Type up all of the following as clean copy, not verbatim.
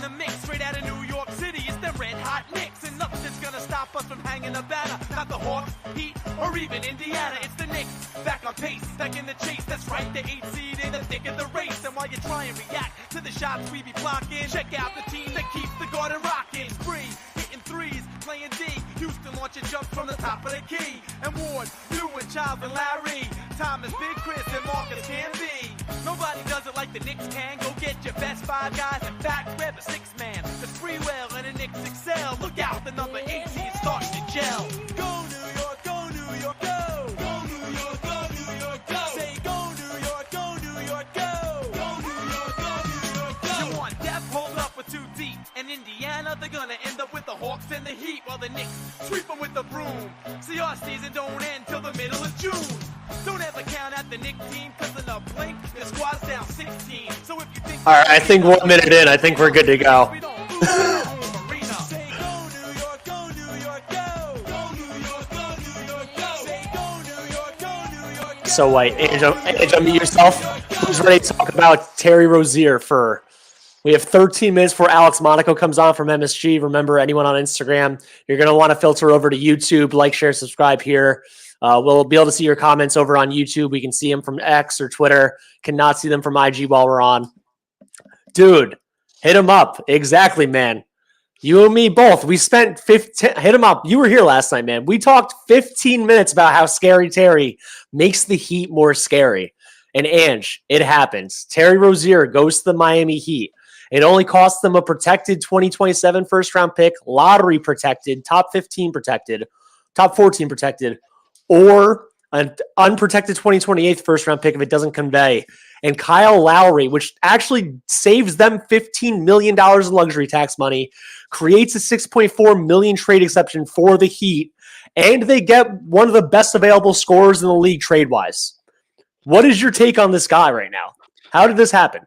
the mix, straight out of New York City. It's the red hot Knicks, and nothing's gonna stop us from hanging a banner. Not the Hawks, Heat, or even Indiana. It's the Knicks, back on pace, back in the chase. That's right, the 8th seed in the thick of the race. And while you try and react to the shots we be blocking, check out the team that keeps the Garden rocking. Spree, hitting threes, playing D. Houston launching jumps from the top of the key. And Ward, you and Child and Larry. Thomas, Big Chris, and Marcus can be. Nobody does it like the Knicks can. Go get your best 5 guys. In fact, grab a 6-man. The Freewell and the Knicks excel. Look out, the number 18 starting to gel. Go New York, go New York, go. Go New York, go New York, go. Say go New York, go New York, go. Go New York, go New York, go. You want Death hold up with 2 deep. And Indiana, they're gonna end up with the Hawks and the Heat. While the Knicks sweep them with the broom. See, our season don't end till the middle of June. Don't ever count out the Knicks team, cause in a blink, the squad's down 16. So if you think... All right, I think 1 minute in, I think we're good to go. So white. Angel, meet yourself. Who's ready to talk about Terry Rozier for... We have 13 minutes before Alex Monaco comes on from MSG. Remember, anyone on Instagram, you're going to want to filter over to YouTube, like, share, subscribe here. We'll be able to see your comments over on YouTube. We can see them from X or Twitter. Cannot see them from IG while we're on. Dude, hit him up. Exactly, man. You and me both. We spent 15. Hit him up. You were here last night, man. We talked 15 minutes about how scary Terry makes the Heat more scary. And Ange, it happens. Terry Rozier goes to the Miami Heat. It only costs them a protected 2027 first-round pick, lottery protected, top 15 protected, top 14 protected, or an unprotected 2028 first-round pick if it doesn't convey. And Kyle Lowry, which actually saves them $15 million in luxury tax money, creates a $6.4 million trade exception for the Heat, and they get one of the best available scorers in the league trade-wise. What is your take on this guy right now? How did this happen?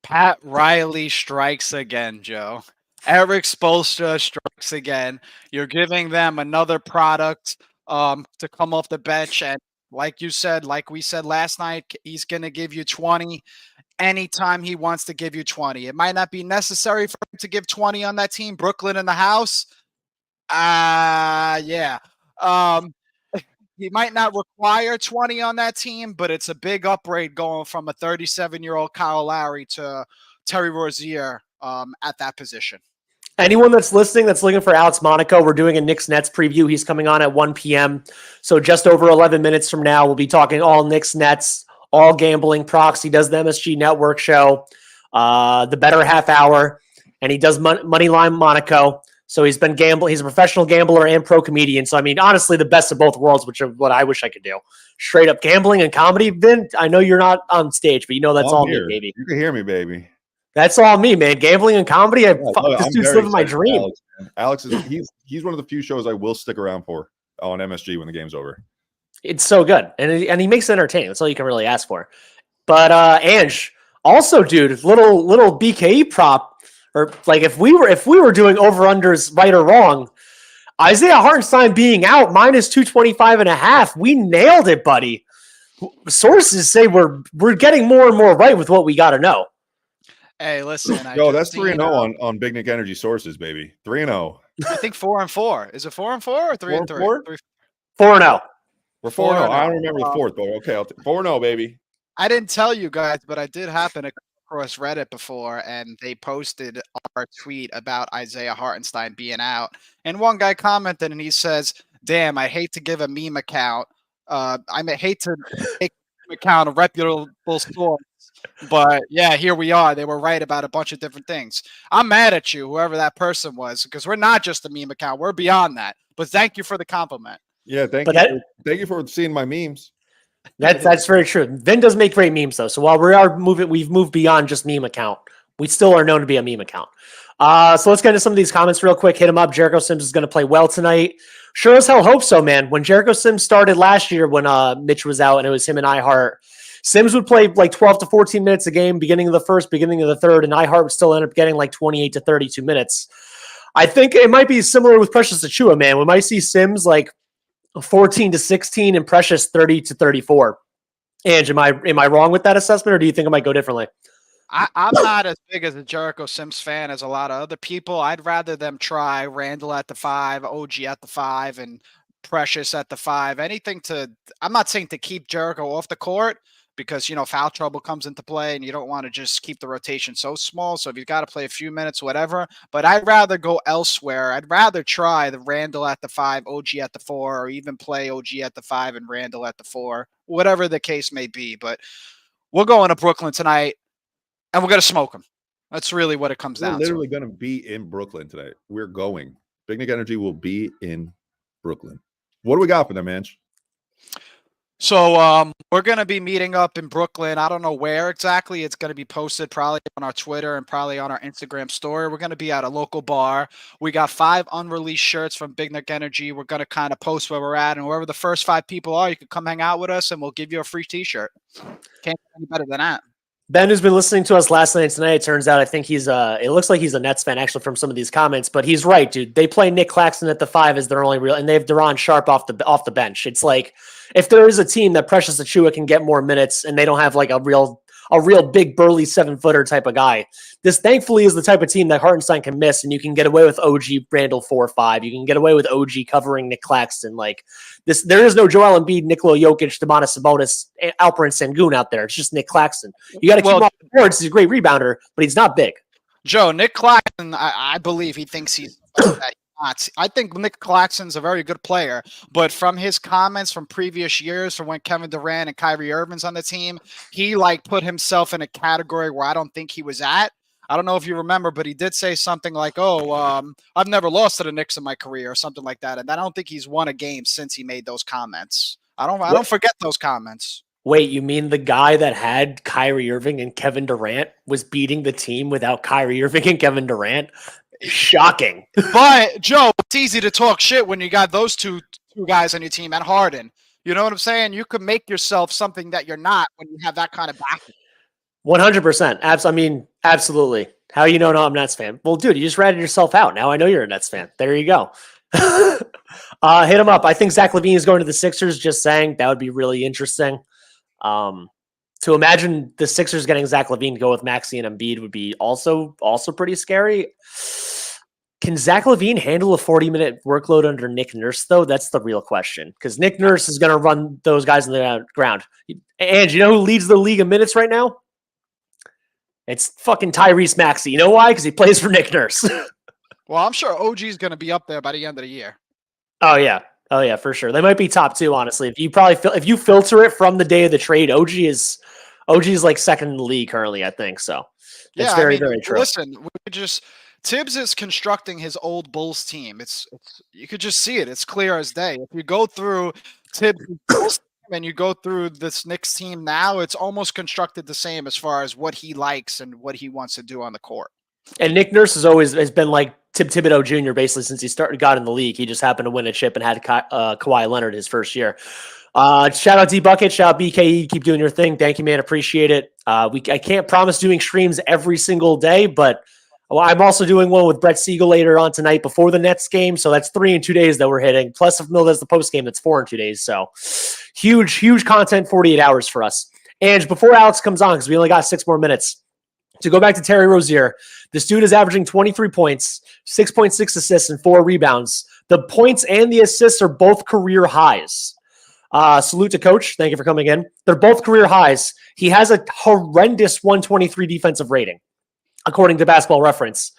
Pat Riley strikes again, Joe. Eric Spoelstra strikes again. You're giving them another product to come off the bench. And like you said, like we said last night, he's going to give you 20 anytime he wants to give you 20. It might not be necessary for him to give 20 on that team. Brooklyn in the house. Yeah. He might not require 20 on that team, but it's a big upgrade going from a 37-year-old Kyle Lowry to Terry Rozier at that position. Anyone that's listening that's looking for Alex Monaco, we're doing a Knicks-Nets preview. He's coming on at 1 p.m. So just over 11 minutes from now, we'll be talking all Knicks-Nets, all gambling procs. He does the MSG Network show, the better half hour, and he does Moneyline Monaco. So he's been gambling. He's a professional gambler and pro comedian. So, I mean, honestly, the best of both worlds, which are what I wish I could do. Straight up gambling and comedy. Vin, I know you're not on stage, but you know that's all me, baby. You can hear me, baby. That's all me, man. Gambling and comedy. This dude's living my dream. Alex is he's one of the few shows I will stick around for on MSG when the game's over. It's so good, and he makes it entertaining. That's all you can really ask for. But Ange, also, dude, little BKE prop. Or like if we were doing over-unders right or wrong, Isaiah Hartenstein being out minus 225.5, we nailed it, buddy. Sources say we're getting more and more right with what we got to know. Hey, listen. Yo, that's 3-0 on Big Nick Energy Sources, baby. 3-0. I think 4-4. Is it 4-4 or 3-3? 4-0. We're 4-0. I don't remember the fourth, but okay. 4-0, baby. I didn't tell you guys, but I did happen to across Reddit before, and they posted our tweet about Isaiah Hartenstein being out. And one guy commented, and he says, "Damn, I hate to give a meme account. I hate to make an account a reputable source, but yeah, here we are. They were right about a bunch of different things. I'm mad at you, whoever that person was, because we're not just a meme account. We're beyond that. But thank you for the compliment. Yeah, thank you for seeing my memes. That's very true. Vin does make great memes though. So while we've moved beyond just meme account. We still are known to be a meme account. So let's get into some of these comments real quick. Hit them up. Jericho Sims is going to play well tonight. Sure as hell hope so, man. When Jericho Sims started last year when Mitch was out and it was him and iHeart, Sims would play like 12 to 14 minutes a game, beginning of the first, beginning of the third, and iHeart would still end up getting like 28 to 32 minutes. I think it might be similar with Precious Achiuwa, man. We might see Sims like 14 to 16 and Precious 30 to 34. Ange, am I wrong with that assessment, or do you think it might go differently? I'm not as big as a Jericho Sims fan as a lot of other people. I'd rather them try Randall at the 5, OG at the 5, and Precious at the 5. Anything to, I'm not saying to keep Jericho off the court because, foul trouble comes into play and you don't want to just keep the rotation so small. So if you've got to play a few minutes, whatever. But I'd rather go elsewhere. I'd rather try the Randall at the 5, OG at the 4, or even play OG at the 5 and Randall at the 4, whatever the case may be. But we're going to Brooklyn tonight. And we're going to smoke them. That's really what it comes down to. We're literally going to be in Brooklyn today. We're going. Big Nick Energy will be in Brooklyn. What do we got for them, Ange? So we're going to be meeting up in Brooklyn. I don't know where exactly. It's going to be posted probably on our Twitter and probably on our Instagram story. We're going to be at a local bar. We got 5 unreleased shirts from Big Nick Energy. We're going to kind of post where we're at. And wherever the first 5 people are, you can come hang out with us and we'll give you a free t-shirt. Can't get any better than that. Ben, who's been listening to us last night and tonight, it turns out I think it looks like he's a Nets fan actually from some of these comments, but he's right, dude. They play Nick Claxton at the 5 as their only real, and they have Deron Sharp off the bench. It's like if there is a team that Precious Achiuwa can get more minutes and they don't have like a real big burly 7-footer type of guy. This thankfully is the type of team that Hartenstein can miss, and you can get away with OG Randall 4-5. You can get away with OG covering Nick Claxton. Like this, there is no Joel Embiid, Nikola Jokic, Domantas Sabonis, Alperen Sengun out there. It's just Nick Claxton. You got to keep him off the boards. He's a great rebounder, but he's not big. Joe, Nick Claxton, I believe he thinks he's that. I think Nick Claxton's a very good player, but from his comments from previous years, from when Kevin Durant and Kyrie Irving's on the team, he put himself in a category where I don't think he was at. I don't know if you remember, but he did say something like, I've never lost to the Knicks in my career or something like that. And I don't think he's won a game since he made those comments. I don't forget those comments. Wait, you mean the guy that had Kyrie Irving and Kevin Durant was beating the team without Kyrie Irving and Kevin Durant? Shocking. But Joe, it's easy to talk shit when you got those two guys on your team and Harden. You know what I'm saying? You could make yourself something that you're not when you have that kind of backing. 100%. Absolutely. How you know I'm a Nets fan? Well, dude, you just ratted yourself out. Now I know you're a Nets fan. There you go. Hit him up. I think Zach LaVine is going to the Sixers. Just saying that would be really interesting. To imagine the Sixers getting Zach LaVine to go with Maxey and Embiid would be also pretty scary. Can Zach LaVine handle a 40-minute workload under Nick Nurse, though? That's the real question, because Nick Nurse is going to run those guys in the ground. And you know who leads the league in minutes right now? It's fucking Tyrese Maxey. You know why? Because he plays for Nick Nurse. Well, I'm sure OG is going to be up there by the end of the year. Oh, yeah, for sure. They might be top 2, honestly. If you filter it from the day of the trade, OG is like second in the league currently, I think. So it's very true. Listen, Tibbs is constructing his old Bulls team. It's you could just see it. It's clear as day. If you go through Tibbs' Bulls team and you go through this Knicks team now, it's almost constructed the same as far as what he likes and what he wants to do on the court. And Nick Nurse has been like Tim Thibodeau Jr. basically since he got in the league. He just happened to win a chip and had Kawhi Leonard his first year. Shout out D-Bucket, shout out BKE. Keep doing your thing. Thank you, man. Appreciate it. I can't promise doing streams every single day, but I'm also doing one with Brett Siegel later on tonight before the Nets game. So that's 3 in 2 days that we're hitting. Plus, if Mill does the post game, that's 4 in 2 days. So huge content, 48 hours for us. And before Alex comes on, because we only got 6 more minutes, to go back to Terry Rozier, this dude is averaging 23 points, 6.6 assists, and 4 rebounds. The points and the assists are both career highs. Salute to Coach. Thank you for coming in. They're both career highs. He has a horrendous 123 defensive rating, according to Basketball Reference.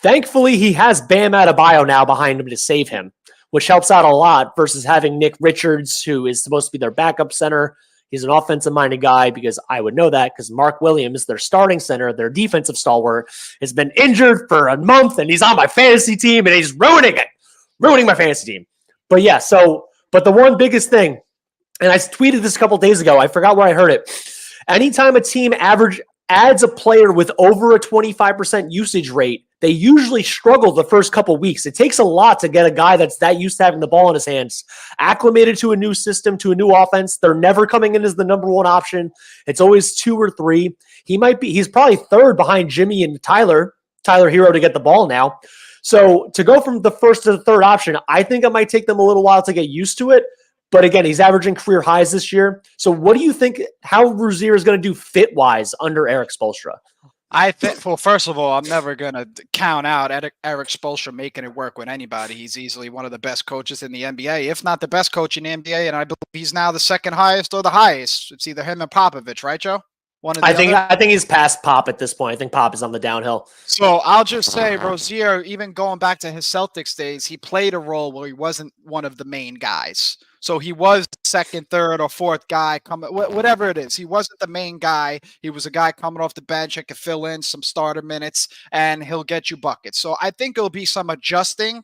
Thankfully, he has Bam Adebayo now behind him to save him, which helps out a lot versus having Nick Richards, who is supposed to be their backup center. He's an offensive-minded guy because I would know that because Mark Williams, their starting center, their defensive stalwart, has been injured for a month, and he's on my fantasy team, and he's ruining my fantasy team. But yeah, but the one biggest thing, and I tweeted this a couple days ago, I forgot where I heard it. Anytime a team adds a player with over a 25% usage rate, they usually struggle the first couple weeks. It takes a lot to get a guy that's that used to having the ball in his hands acclimated to a new system, to a new offense. They're never coming in as the number 1 option. It's always 2 or 3. He's probably 3rd behind Jimmy and Tyler Hero to get the ball now. So to go from the 1st to the 3rd option, I think it might take them a little while to get used to it. But again, he's averaging career highs this year. So what do you think how Rozier is going to do fit-wise under Eric Spoelstra? I think, well, first of all, I'm never going to count out Eric Spoelstra making it work with anybody. He's easily one of the best coaches in the NBA, if not the best coach in the NBA. And I believe he's now the second highest or the highest. It's either him and Popovich, right, Joe? I think he's past Pop at this point. I think Pop is on the downhill. So I'll just say Rozier, even going back to his Celtics days, he played a role where he wasn't one of the main guys. So he was second, third, or fourth guy, whatever it is. He wasn't the main guy. He was a guy coming off the bench that could fill in some starter minutes, and he'll get you buckets. So I think it'll be some adjusting,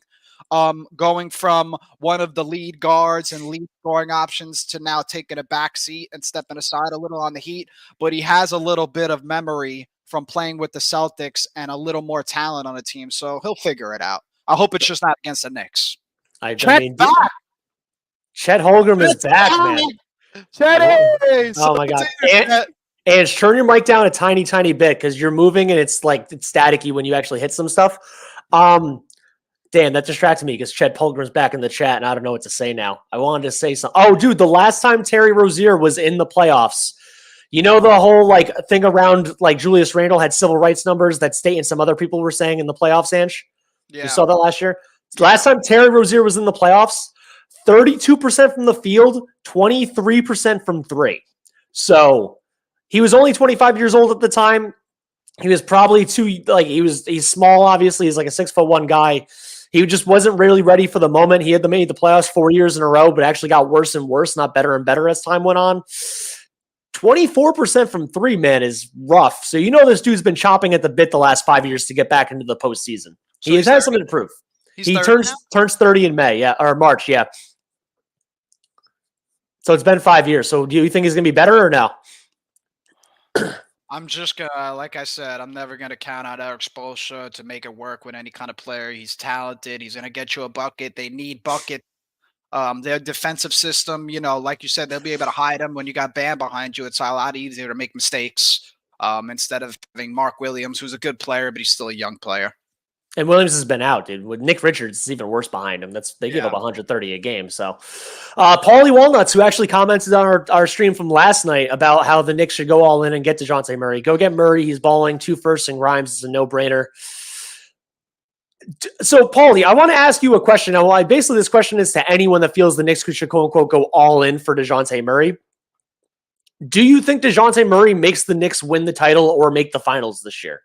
going from one of the lead guards and lead scoring options to now taking a back seat and stepping aside a little on the Heat. But he has a little bit of memory from playing with the Celtics and a little more talent on the team, so he'll figure it out. I hope it's just not against the Knicks. Chet Holmgren is back, man. Chet! Oh my God. And turn your mic down a tiny, tiny bit because you're moving and it's staticky when you actually hit some stuff. Damn, that distracted me because Chet Holmgren's back in the chat and I don't know what to say now. I wanted to say something. Oh, dude, the last time Terry Rozier was in the playoffs, you know the whole thing around Julius Randle had civil rights numbers that State and some other people were saying in the playoffs, Ange? Yeah. You saw that last year? Last time Terry Rozier was in the playoffs, 32% from the field, 23% from three. So he was only 25 years old at the time. He was probably he's small, obviously. He's like a 6'1" guy. He just wasn't really ready for the moment. He had made the playoffs 4 years in a row, but actually got worse and worse, not better and better as time went on. 24% from three, man, is rough. So you know this dude's been chopping at the bit the last 5 years to get back into the postseason. So he has something to prove. He turns 30 in May, or March, yeah. So it's been 5 years. So do you think he's going to be better or no? I'm just going to, like I said, I'm never going to count out Eric Spoelstra to make it work with any kind of player. He's talented. He's going to get you a bucket. They need bucket. Their defensive system, like you said, they'll be able to hide them when you got Bam behind you. It's a lot easier to make mistakes instead of having Mark Williams, who's a good player, but he's still a young player. And Williams has been out, dude. With Nick Richards, it's even worse behind him. They give up 130 a game. So, Paulie Walnuts, who actually commented on our stream from last night about how the Knicks should go all in and get DeJounte Murray. Go get Murray. He's balling 2 firsts and Grimes is a no-brainer. So, Paulie, I want to ask you a question. Now, basically, this question is to anyone that feels the Knicks should, quote-unquote, go all in for DeJounte Murray. Do you think DeJounte Murray makes the Knicks win the title or make the finals this year?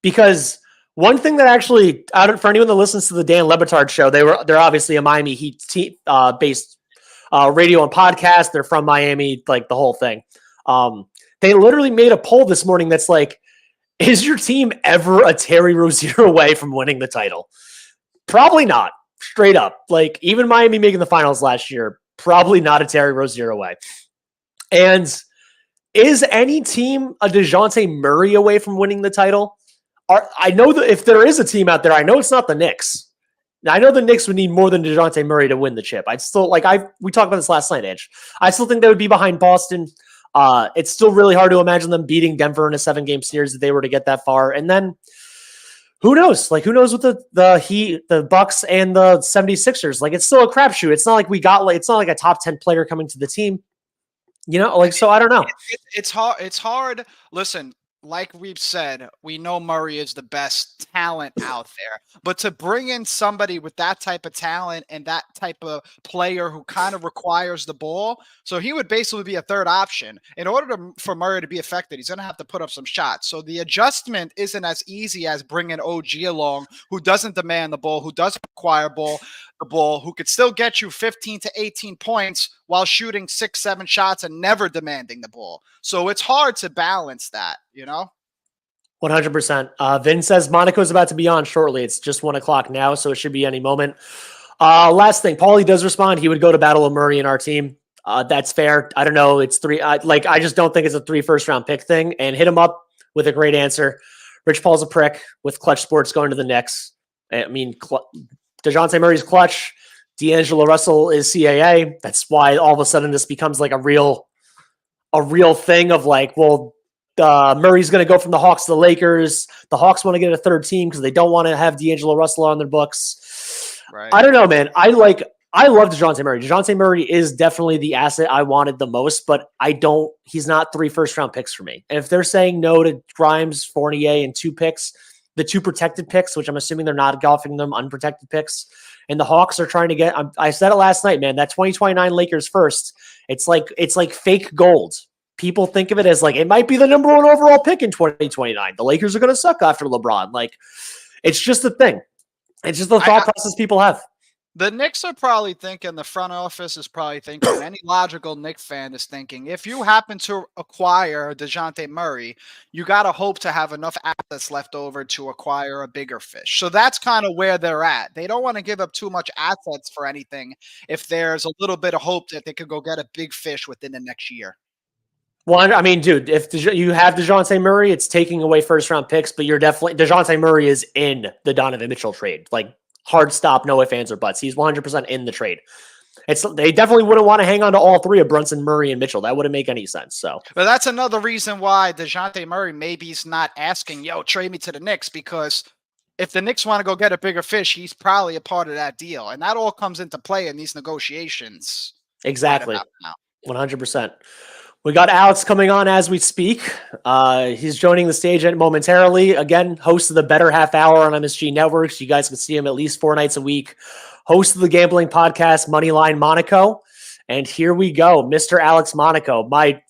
Because one thing that actually, for anyone that listens to the Dan Le Batard show, they're obviously a Miami Heat based radio and podcast. They're from Miami, the whole thing. They literally made a poll this morning that's like, is your team ever a Terry Rozier away from winning the title? Probably not. Straight up. Even Miami making the finals last year, probably not a Terry Rozier away. And is any team a DeJounte Murray away from winning the title? I know that if there is a team out there, I know it's not the Knicks. Now, I know the Knicks would need more than DeJounte Murray to win the chip. I'd still we talked about this last night, Edge. I still think they would be behind Boston. It's still really hard to imagine them beating Denver in a 7-game series if they were to get that far. And then who knows? Who knows with the Heat, the Bucks, and the 76ers? It's still a crapshoot. It's not like it's not like a top 10 player coming to the team. So I don't know. It's hard. It's hard. Listen, like we've said, we know Murray is the best talent out there. But to bring in somebody with that type of talent and that type of player who kind of requires the ball, so he would basically be a third option. In order for Murray to be effective, he's going to have to put up some shots. So the adjustment isn't as easy as bringing OG along, who doesn't demand the ball, who doesn't require the ball, who could still get you 15 to 18 points while shooting 6-7 shots and never demanding the ball. So it's hard to balance that, 100%. Vin says Monaco's about to be on shortly. It's just 1:00 now, so it should be any moment. Last thing, Paulie does respond. He would go to battle with Murray in our team. That's fair. I don't know. It's 3. I just don't think it's a 3 first-round pick thing. And hit him up with a great answer. Rich Paul's a prick with Clutch Sports going to the Knicks. I mean, DeJounte Murray's clutch. D'Angelo Russell is CAA. That's why all of a sudden this becomes a real thing of Murray's going to go from the Hawks to the Lakers. The Hawks want to get a third team because they don't want to have D'Angelo Russell on their books. Right. I don't know, man. I I love DeJounte Murray. DeJounte Murray is definitely the asset I wanted the most, but he's not 3 first-round picks for me. And if they're saying no to Grimes, Fournier, and 2 picks, the 2 protected picks, which I'm assuming they're not golfing them unprotected picks, and the Hawks are trying to get, I said it last night, man, that 2029 Lakers first, it's like fake gold. People think of it as like, it might be the number 1 overall pick in 2029. The Lakers are going to suck after LeBron. Like, it's just a thing. It's just the thought process people have. The Knicks are probably thinking, the front office is probably thinking, any logical Knicks fan is thinking, if you happen to acquire DeJounte Murray, you got to hope to have enough assets left over to acquire a bigger fish. So that's kind of where they're at. They don't want to give up too much assets for anything if there's a little bit of hope that they could go get a big fish within the next year. Well, I mean, dude, if you have DeJounte Murray, it's taking away first-round picks, but you're definitely – DeJounte Murray is in the Donovan Mitchell trade. Like, hard stop, no ifs, ands, or buts. He's 100% in the trade. They definitely wouldn't want to hang on to all 3 of Brunson, Murray, and Mitchell. That wouldn't make any sense. So, but that's another reason why DeJounte Murray maybe he's not asking, trade me to the Knicks, because if the Knicks want to go get a bigger fish, he's probably a part of that deal. And that all comes into play in these negotiations. Exactly. 100%. We got Alex coming on as we speak. He's joining the stage momentarily. Again, host of the Better Half Hour on MSG Networks. You guys can see him at least 4 nights a week. Host of the gambling podcast, Moneyline Monaco. And here we go, Mr. Alex Monaco,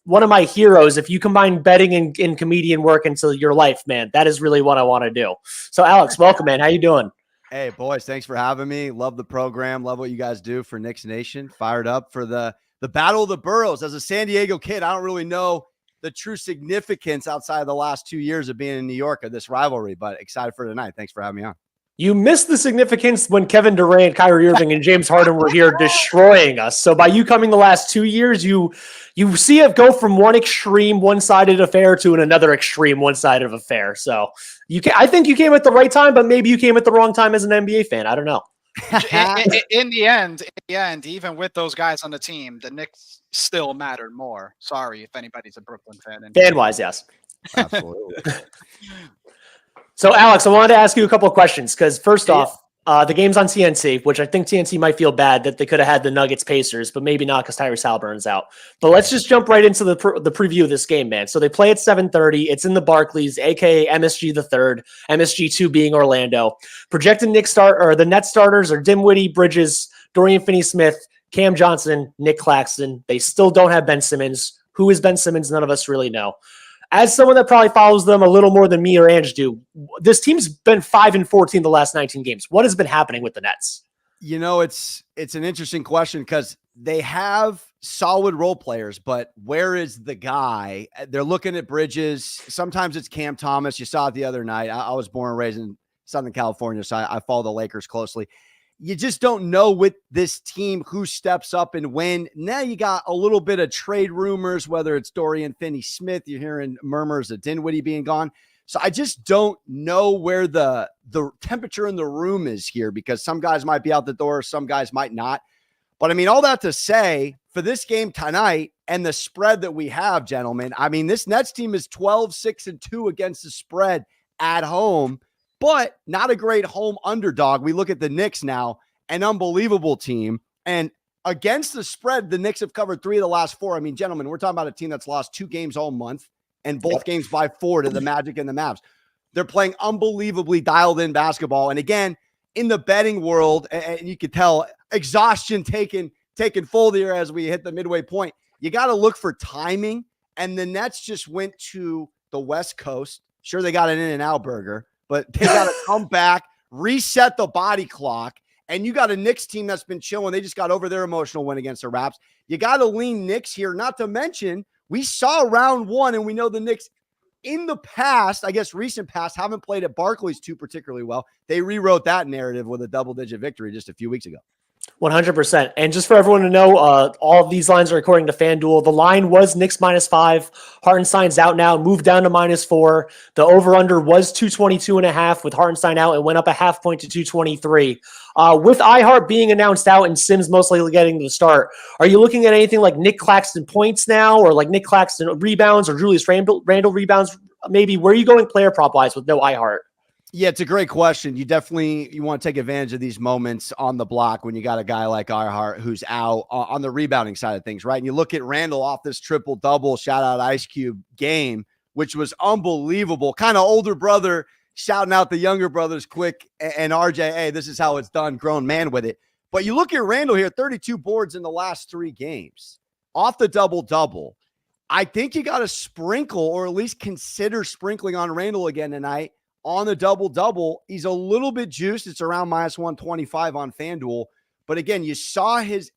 one of my heroes. If you combine betting and comedian work into your life, man, that is really what I want to do. So, Alex, welcome, man. How you doing? Hey, boys, thanks for having me. Love the program. Love what you guys do for Knicks Nation. Fired up for the Battle of the Boroughs. As a San Diego kid, I don't really know the true significance outside of the last 2 years of being in New York of this rivalry, but excited for tonight. Thanks for having me on. You missed the significance when Kevin Durant, Kyrie Irving, and James Harden were here destroying us. So by you coming the last 2 years, you see it go from one extreme, one-sided affair to another extreme, one-sided affair. So I think you came at the right time, but maybe you came at the wrong time as an NBA fan. I don't know. in the end, even with those guys on the team, the Knicks still mattered more. Sorry if anybody's a Brooklyn fan. Fan-wise, yes. Absolutely. So, Alex, I wanted to ask you a couple of questions because first off, the game's on TNT, which I think TNT might feel bad that they could have had the Nuggets Pacers, but maybe not because Tyrese Halliburton's out. But let's just jump right into the preview of this game, man. So they play at 7:30. It's in the Barclays, aka MSG the third, MSG 2 being Orlando. Projected the Nets starters are Dinwiddie, Bridges, Dorian Finney-Smith, Cam Johnson, Nick Claxton. They still don't have Ben Simmons. Who is Ben Simmons? None of us really know. As someone that probably follows them a little more than me or Ange do, this team's been 5-14 the last 19 games. What has been happening with the Nets? You know, it's an interesting question because they have solid role players, but where is the guy? They're looking at Bridges. Sometimes it's Cam Thomas. You saw it the other night. I was born and raised in Southern California, so I follow the Lakers closely. You just don't know with this team who steps up and when. Now you got a little bit of trade rumors, whether it's Dorian Finney-Smith. You're hearing murmurs of Dinwiddie being gone. So I just don't know where the temperature in the room is here because some guys might be out the door, some guys might not. But I mean, all that to say, for this game tonight and the spread that we have, gentlemen, I mean, this Nets team is 12-6-2 against the spread at home. But not a great home underdog. We look at the Knicks now, an unbelievable team. And against the spread, the Knicks have covered 3 of the last 4. I mean, gentlemen, we're talking about a team that's lost 2 games all month and both games by 4 to the Magic and the Mavs. They're playing unbelievably dialed in basketball. And again, in the betting world, and you could tell exhaustion taken full there as we hit the midway point. You got to look for timing. And the Nets just went to the West Coast. Sure, they got an In-N-Out burger. But they got to come back, reset the body clock, and you got a Knicks team that's been chilling. They just got over their emotional win against the Raps. You got to lean Knicks here, not to mention we saw round 1, and we know the Knicks in the past, I guess recent past, haven't played at Barclays too particularly well. They rewrote that narrative with a double-digit victory just a few weeks ago. 100%. And just for everyone to know, all of these lines are according to FanDuel. The line was Knicks -5. Hartenstein's out now, moved down to -4. The over-under was 222.5 with Hartenstein out. It went up a half point to 223. With iHeart being announced out and Sims mostly getting the start, are you looking at anything like Nick Claxton points now or like Nick Claxton rebounds or Julius Randle rebounds? Maybe where are you going player prop-wise with no iHeart? Yeah, it's a great question. You want to take advantage of these moments on the block when you got a guy like Earhart who's out on the rebounding side of things, right? And you look at Randall off this triple-double, shout out Ice Cube game, which was unbelievable. Kind of older brother shouting out the younger brothers quick, and RJ, hey, this is how it's done, grown man with it. But you look at Randall here, 32 boards in the last 3 games off the double-double. I think you got to sprinkle or at least consider sprinkling on Randall again tonight. On the double-double, he's a little bit juiced. It's around minus 125 on FanDuel. But again, you saw his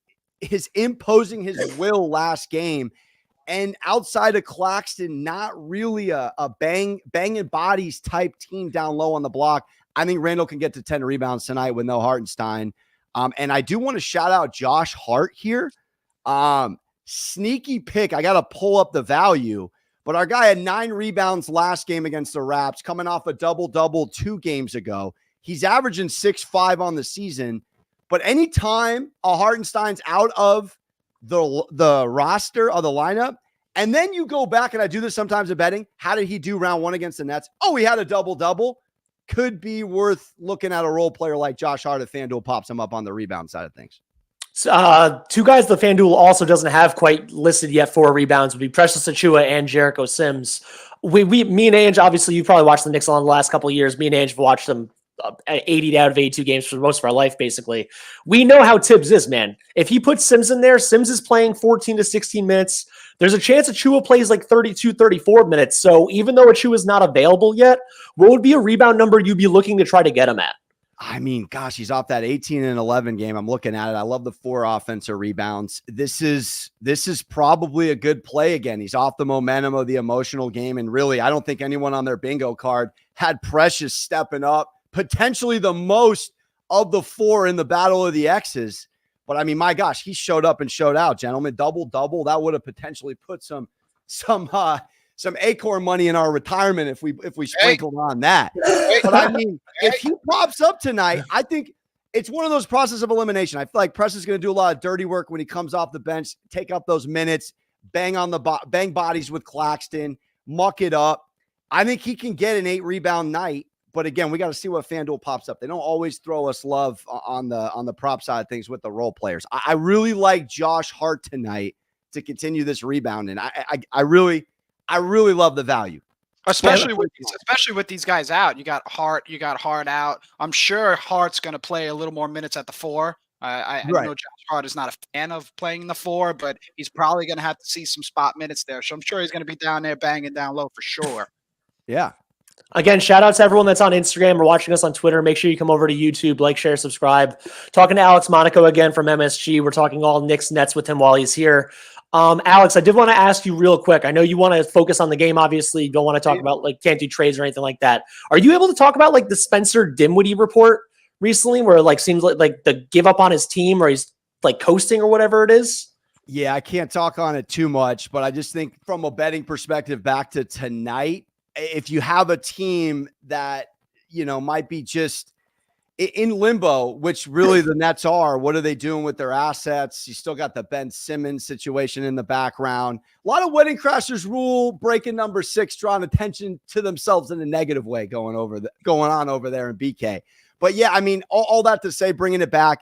imposing his will last game. And outside of Claxton, not really a banging bodies type team down low on the block. I think Randall can get to 10 rebounds tonight with no Hartenstein. And I do want to shout out Josh Hart here. Sneaky pick. I got to pull up the value. But our guy had 9 rebounds last game against the Raps, coming off a double-double 2 games ago. He's averaging 6.5 on the season. But anytime a Hartenstein's out of the roster of the lineup, and then you go back, and I do this sometimes in betting, how did he do round 1 against the Nets? Oh, he had a double-double. Could be worth looking at a role player like Josh Hart if FanDuel pops him up on the rebound side of things. 2 guys the FanDuel also doesn't have quite listed yet for rebounds would be Precious Achiuwa and Jericho Sims. Me and Ange, obviously you probably watched the Knicks on the last couple of years. Me and Ange have watched them 80 out of 82 games for most of our life, basically. We know how Tibbs is, man. If he puts Sims in there, Sims is playing 14 to 16 minutes. There's a chance Achiuwa plays like 32, 34 minutes. So even though Achiuwa is not available yet, what would be a rebound number you'd be looking to try to get him at? I mean, gosh, he's off that 18 and 11 game. I'm looking at it. I love the 4 offensive rebounds. This is probably a good play again. He's off the momentum of the emotional game. And really, I don't think anyone on their bingo card had Precious stepping up, potentially the most of the 4 in the battle of the X's. But I mean, my gosh, he showed up and showed out, gentlemen. Double-double. That would have potentially put some Acorn money in our retirement if we sprinkled on that. But I mean, if he pops up tonight, I think it's one of those process of elimination. I feel like Press is going to do a lot of dirty work when he comes off the bench, take up those minutes, bang bodies with Claxton, muck it up. I think he can get an 8 rebound night. But again, we got to see what FanDuel pops up. They don't always throw us love on the prop side of things with the role players. I really like Josh Hart tonight to continue this rebound, and I really love the value, especially with these guys out. You got Hart out. I'm sure Hart's going to play a little more minutes at the 4. I know Josh Hart is not a fan of playing the 4, but he's probably going to have to see some spot minutes there. So I'm sure he's going to be down there banging down low for sure. Yeah. Again, shout out to everyone that's on Instagram or watching us on Twitter. Make sure you come over to YouTube, like, share, subscribe. Talking to Alex Monaco again from MSG. We're talking all Knicks-Nets with him while he's here. Alex, I did want to ask you real quick. I know you want to focus on the game. Obviously, you don't want to talk about can't do trades or anything like that. Are you able to talk about the Spencer Dinwiddie report recently, where seems like the give up on his team or he's coasting or whatever it is? Yeah, I can't talk on it too much, but I just think from a betting perspective, back to tonight, if you have a team that might be just in limbo, which really the Nets are, what are they doing with their assets? You still got the Ben Simmons situation in the background. A lot of Wedding Crashers rule breaking number 6, drawing attention to themselves in a negative way going on over there in BK. But yeah, I mean, all that to say, bringing it back,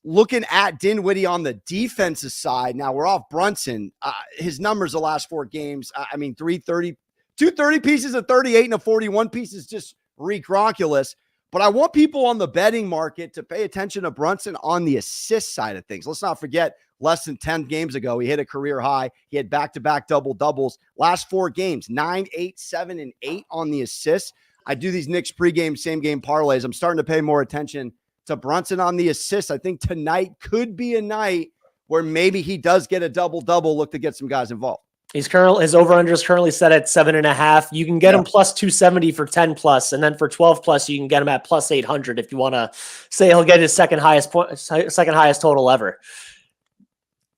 looking at Dinwiddie on the defensive side. Now we're off Brunson. His numbers the last 4 games. I mean, 330, 230 pieces, a 38 and a 41 pieces, just recronculous. But I want people on the betting market to pay attention to Brunson on the assist side of things. Let's not forget, less than 10 games ago, he hit a career high. He had back-to-back double-doubles. Last 4 games, 9, 8, 7, and 8 on the assists. I do these Knicks pregame, same-game parlays. I'm starting to pay more attention to Brunson on the assists. I think tonight could be a night where maybe he does get a double-double, look to get some guys involved. His over-under is currently set at 7.5. You can get him plus 270 for 10 plus, and then for 12 plus, you can get him at plus 800 if you want to say he'll get his second highest total ever.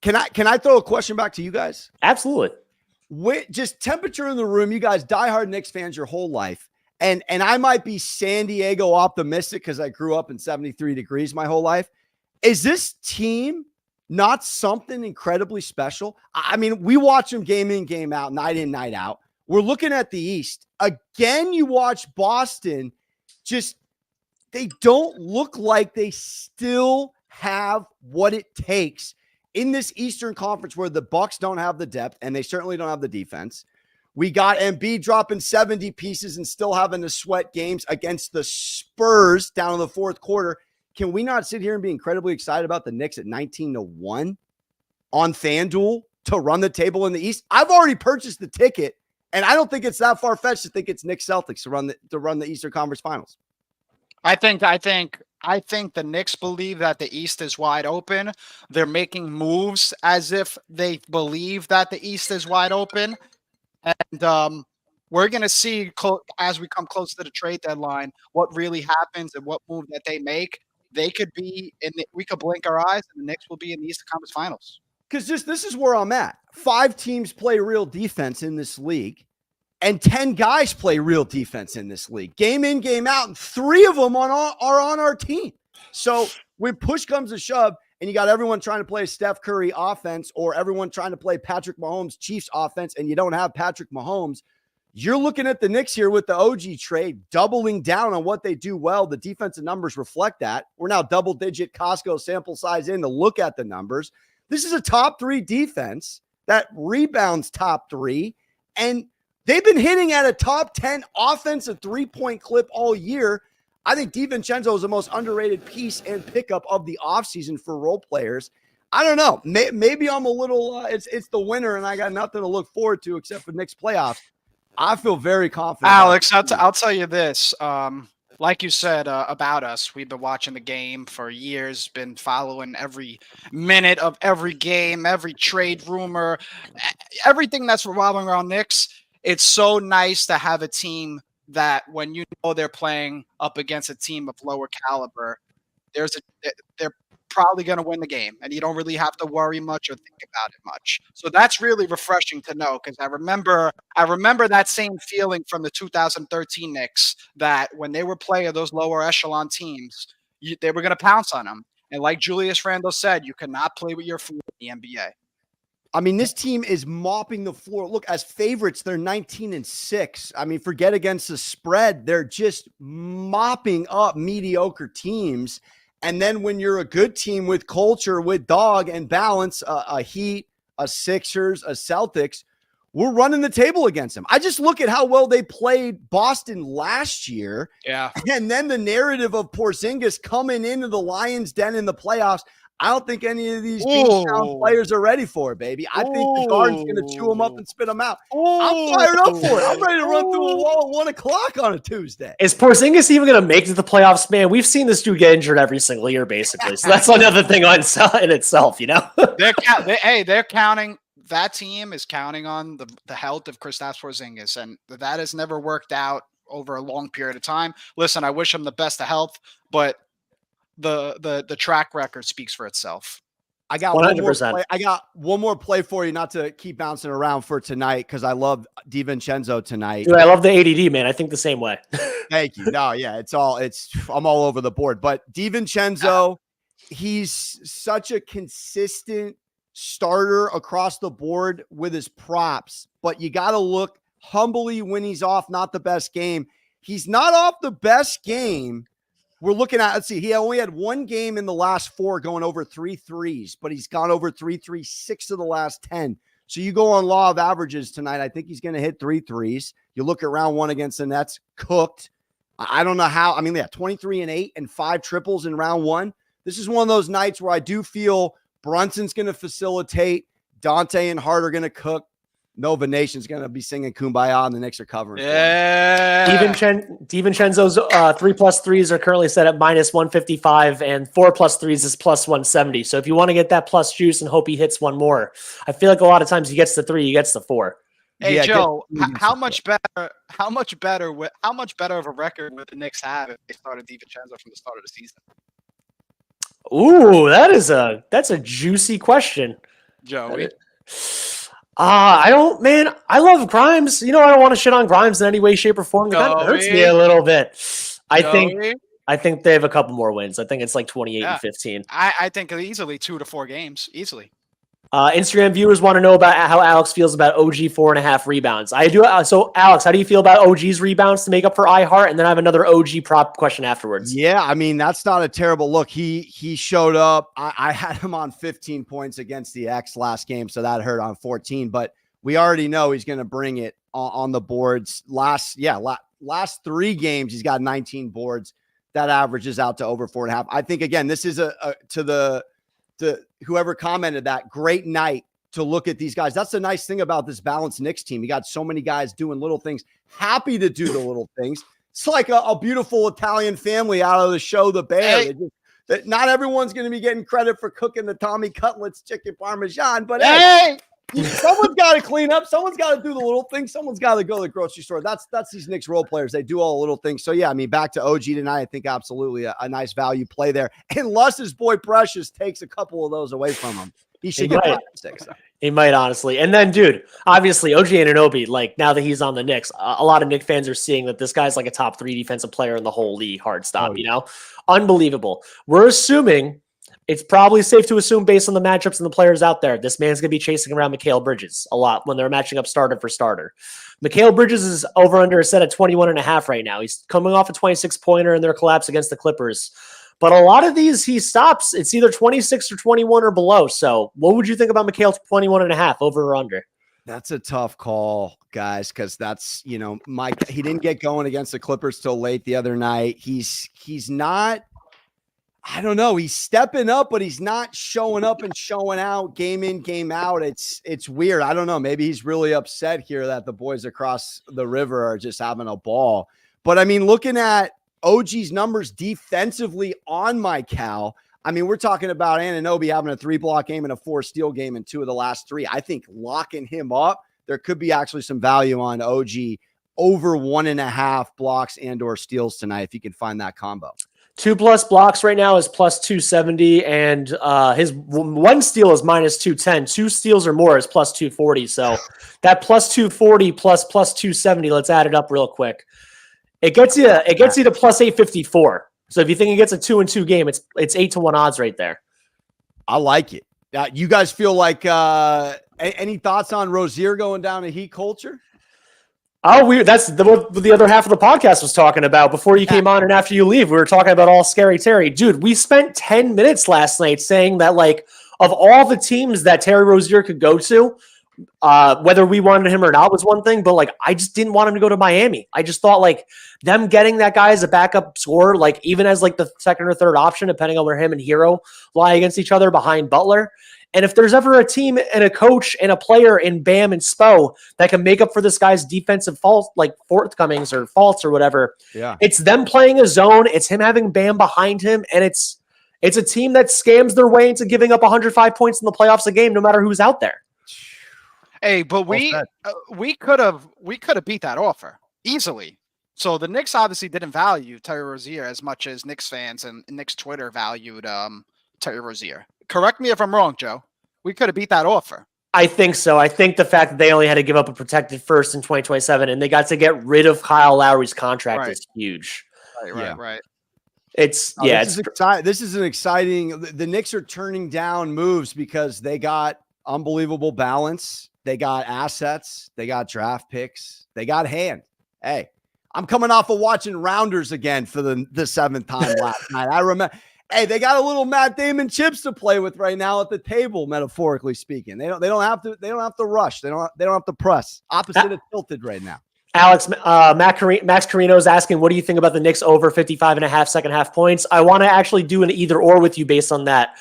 Can I throw a question back to you guys? Absolutely. Just temperature in the room. You guys, diehard Knicks fans your whole life, and I might be San Diego optimistic because I grew up in 73 degrees my whole life. Is this team not something incredibly special? I mean, we watch them game in, game out, night in, night out. We're looking at the East. Again, you watch Boston just they don't look like they still have what it takes in this Eastern Conference where the Bucks don't have the depth and they certainly don't have the defense. We got Embiid dropping 70 pieces and still having to sweat games against the Spurs down in the fourth quarter. Can we not sit here and be incredibly excited about the Knicks at 19-1 on FanDuel to run the table in the East? I've already purchased the ticket, and I don't think it's that far-fetched to think it's Knicks Celtics to run the Eastern Conference Finals. I think the Knicks believe that the East is wide open. They're making moves as if they believe that the East is wide open. And we're going to see as we come close to the trade deadline what really happens and what move that they make. They could be we could blink our eyes and the Knicks will be in the Eastern Conference Finals. Because this is where I'm at. 5 teams play real defense in this league, and 10 guys play real defense in this league. Game in, game out, and 3 of them are on our team. So when push comes to shove, and you got everyone trying to play Steph Curry offense or everyone trying to play Patrick Mahomes Chiefs offense, and you don't have Patrick Mahomes, you're looking at the Knicks here with the OG trade, doubling down on what they do well. The defensive numbers reflect that. We're now double-digit Costco sample size in to look at the numbers. This is a top 3 defense that rebounds top 3, and they've been hitting at a top 10 offensive three-point clip all year. I think DiVincenzo is the most underrated piece and pickup of the offseason for role players. I don't know. Maybe I'm a little it's the winter and I got nothing to look forward to except for Knicks playoffs. I feel very confident. Alex, I'll tell you this. Like you said about us, we've been watching the game for years, been following every minute of every game, every trade rumor, everything that's revolving around Knicks. It's so nice to have a team that when you know they're playing up against a team of lower caliber, they're probably going to win the game, and you don't really have to worry much or think about it much. So that's really refreshing to know, because I remember that same feeling from the 2013 Knicks, that when they were playing those lower echelon teams, they were going to pounce on them. And like Julius Randle said, you cannot play with your food in the NBA. I mean, this team is mopping the floor. Look, as favorites, they're 19-6. I mean, forget against the spread. They're just mopping up mediocre teams. And then when you're a good team with culture, with dog and balance, a Heat, a Sixers, a Celtics, we're running the table against them. I just look at how well they played Boston last year. Yeah. And then the narrative of Porzingis coming into the Lions' den in the playoffs. I don't think any of these Kingstown players are ready for it, baby. I think the Garden's going to chew them up and spit them out. I'm fired up for it. I'm ready to run through a wall at 1 o'clock on a Tuesday. Is Porzingis even going to make it to the playoffs, man? We've seen this dude get injured every single year, basically. So that's another thing in itself, you know? They're counting. That team is counting on the health of Kristaps Porzingis, and that has never worked out over a long period of time. Listen, I wish him the best of health, but the track record speaks for itself. I got 100%. I got one more play for you, not to keep bouncing around for tonight, because I love DiVincenzo tonight. Dude, I love the ADD, man. I think the same way. Thank you. No, yeah, I'm all over the board. But DiVincenzo, he's such a consistent starter across the board with his props, but you got to look humbly when he's off, not the best game. He's not off the best game. We're looking at, let's see, he only had 1 game in the last 4 going over 3 threes, but he's gone over 3 threes 6 of the last 10. So you go on law of averages tonight. I think he's going to hit 3 threes. You look at round 1 against the Nets, cooked. I don't know how. I mean, they had 23 and 8 and 5 triples in round 1. This is one of those nights where I do feel Brunson's going to facilitate. Dante and Hart are going to cook. Nova Nation's going to be singing Kumbaya, and the Knicks are covering. Yeah. DiVincenzo's 3+ threes are currently set at -155, and 4+ threes is +170. So if you want to get that plus juice and hope he hits one more, I feel like a lot of times he gets the 3, he gets the 4. Hey, yeah, Joe, how much better of a record would the Knicks have if they started DiVincenzo from the start of the season? Ooh, that's a juicy question, Joey. I don't, man. I love Grimes. You know, I don't want to shit on Grimes in any way, shape, or form. That hurts me a little bit. I think they have a couple more wins. I think it's like 28 and 15. I think easily 2 to 4 games. Easily. Instagram viewers want to know about how Alex feels about OG 4.5 rebounds. I do. So, Alex, how do you feel about OG's rebounds to make up for iHeart? And then I have another OG prop question afterwards. Yeah, I mean, that's not a terrible look. He showed up. I had him on 15 points against the X last game, so that hurt on 14. But we already know he's going to bring it on the boards. Last 3 games, he's got 19 boards. That averages out to over 4.5. I think, again, this is to whoever commented that, great night to look at these guys. That's the nice thing about this balanced Knicks team. You got so many guys doing little things, happy to do the little things. It's like a beautiful Italian family out of the show The Bear. Hey. That not everyone's going to be getting credit for cooking the Tommy Cutlets chicken parmesan, but Hey, someone's got to clean up. Someone's got to do the little things. Someone's got to go to the grocery store. That's these Knicks role players. They do all the little things. So, yeah, I mean, back to OG tonight, I think absolutely a nice value play there. Unless his boy Precious takes a couple of those away from him. He should get 5 or 6. He might, honestly. And then, dude, obviously, OG Anunoby, like, now that he's on the Knicks, a lot of Knicks fans are seeing that this guy's like a top 3 defensive player in the whole league. Hard stop, you know? Unbelievable. We're assuming, it's probably safe to assume based on the matchups and the players out there, this man's going to be chasing around Mikal Bridges a lot when they're matching up starter for starter. Mikal Bridges is over under a set at 21.5 right now. He's coming off a 26-pointer in their collapse against the Clippers. But a lot of these he stops, it's either 26 or 21 or below. So what would you think about Mikal 21.5 over or under? That's a tough call, guys, because that's, he didn't get going against the Clippers till late the other night. He's not, I don't know. He's stepping up, but he's not showing up and showing out game in, game out. It's weird. I don't know. Maybe he's really upset here that the boys across the river are just having a ball. But I mean, looking at OG's numbers defensively on Mikal, I mean, we're talking about Anunoby having a 3-block game and a 4-steal game in 2 of the last 3. I think locking him up, there could be actually some value on OG over 1.5 blocks and or steals tonight if you can find that combo. 2+ blocks right now is plus 270, and his 1 steal is minus 210. 2 steals or more is plus 240. So that plus 240 plus 270, let's add it up real quick. It gets you to plus 854. So if you think he gets a 2-2 game, it's 8-1 odds right there. I like it. You guys feel like any thoughts on Rozier going down to Heat culture? Oh, that's what the other half of the podcast was talking about before you came on and after you leave. We were talking about all Scary Terry. Dude, we spent 10 minutes last night saying that, like, of all the teams that Terry Rozier could go to, whether we wanted him or not was one thing, but, like, I just didn't want him to go to Miami. I just thought, like, them getting that guy as a backup scorer, like, even as, like, the second or third option, depending on where him and Hero lie against each other behind Butler. And if there's ever a team and a coach and a player in Bam and Spo that can make up for this guy's defensive faults, like shortcomings or faults or whatever, it's them playing a zone. It's him having Bam behind him. And it's a team that scams their way into giving up 105 points in the playoffs a game, no matter who's out there. Hey, but we could have beat that offer easily. So the Knicks obviously didn't value Terry Rozier as much as Knicks fans and Knicks Twitter valued Terry Rozier. Correct me if I'm wrong, Joe. We could have beat that offer. I think so. I think the fact that they only had to give up a protected first in 2027 and they got to get rid of Kyle Lowry's contract is huge. Right. This is an exciting. The Knicks are turning down moves because they got unbelievable balance. They got assets. They got draft picks. They got hand. Hey, I'm coming off of watching Rounders again for the 7th time last night. I remember. Hey, they got a little Matt Damon chips to play with right now at the table, metaphorically speaking. They don't have to rush. They don't have to press. Opposite of tilted right now. Alex, Max Carino is asking, what do you think about the Knicks over 55.5 second half points? I want to actually do an either or with you based on that.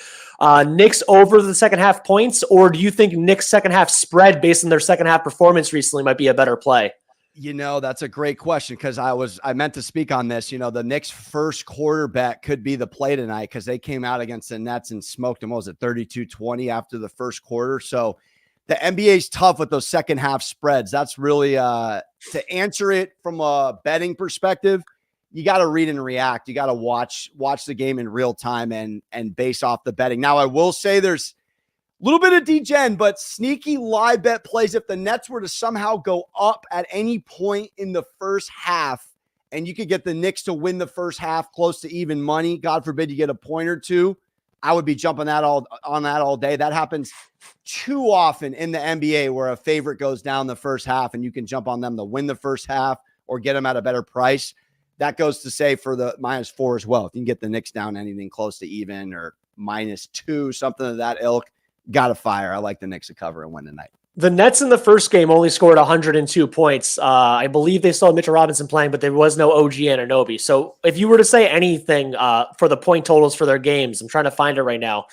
Knicks over the second half points, or do you think Knicks second half spread based on their second half performance recently might be a better play? That's a great question because I meant to speak on this. The Knicks first quarter bet could be the play tonight because they came out against the Nets and smoked them. What was it, 32-20 after the first quarter? So the NBA's tough with those second half spreads. That's really to answer it from a betting perspective. You got to read and react. You got to watch the game in real time and base off the betting. Now, I will say there's a little bit of degen, but sneaky live bet plays. If the Nets were to somehow go up at any point in the first half, and you could get the Knicks to win the first half close to even money, God forbid you get a point or two, I would be jumping on that all day. That happens too often in the NBA where a favorite goes down the first half and you can jump on them to win the first half or get them at a better price. That goes to say for the -4 as well. If you can get the Knicks down anything close to even or -2, something of that ilk, got to fire. I like the Knicks to cover and win tonight. The Nets in the first game only scored 102 points. I believe they still had Mitchell Robinson playing, but there was no OG Anunoby. So if you were to say anything for the point totals for their games, I'm trying to find it right now.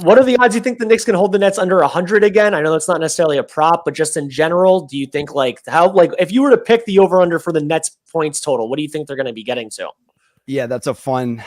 What are the odds you think the Knicks can hold the Nets under 100 again? I know that's not necessarily a prop, but just in general, do you think if you were to pick the over-under for the Nets points total, what do you think they're going to be getting to? Yeah, that's a fun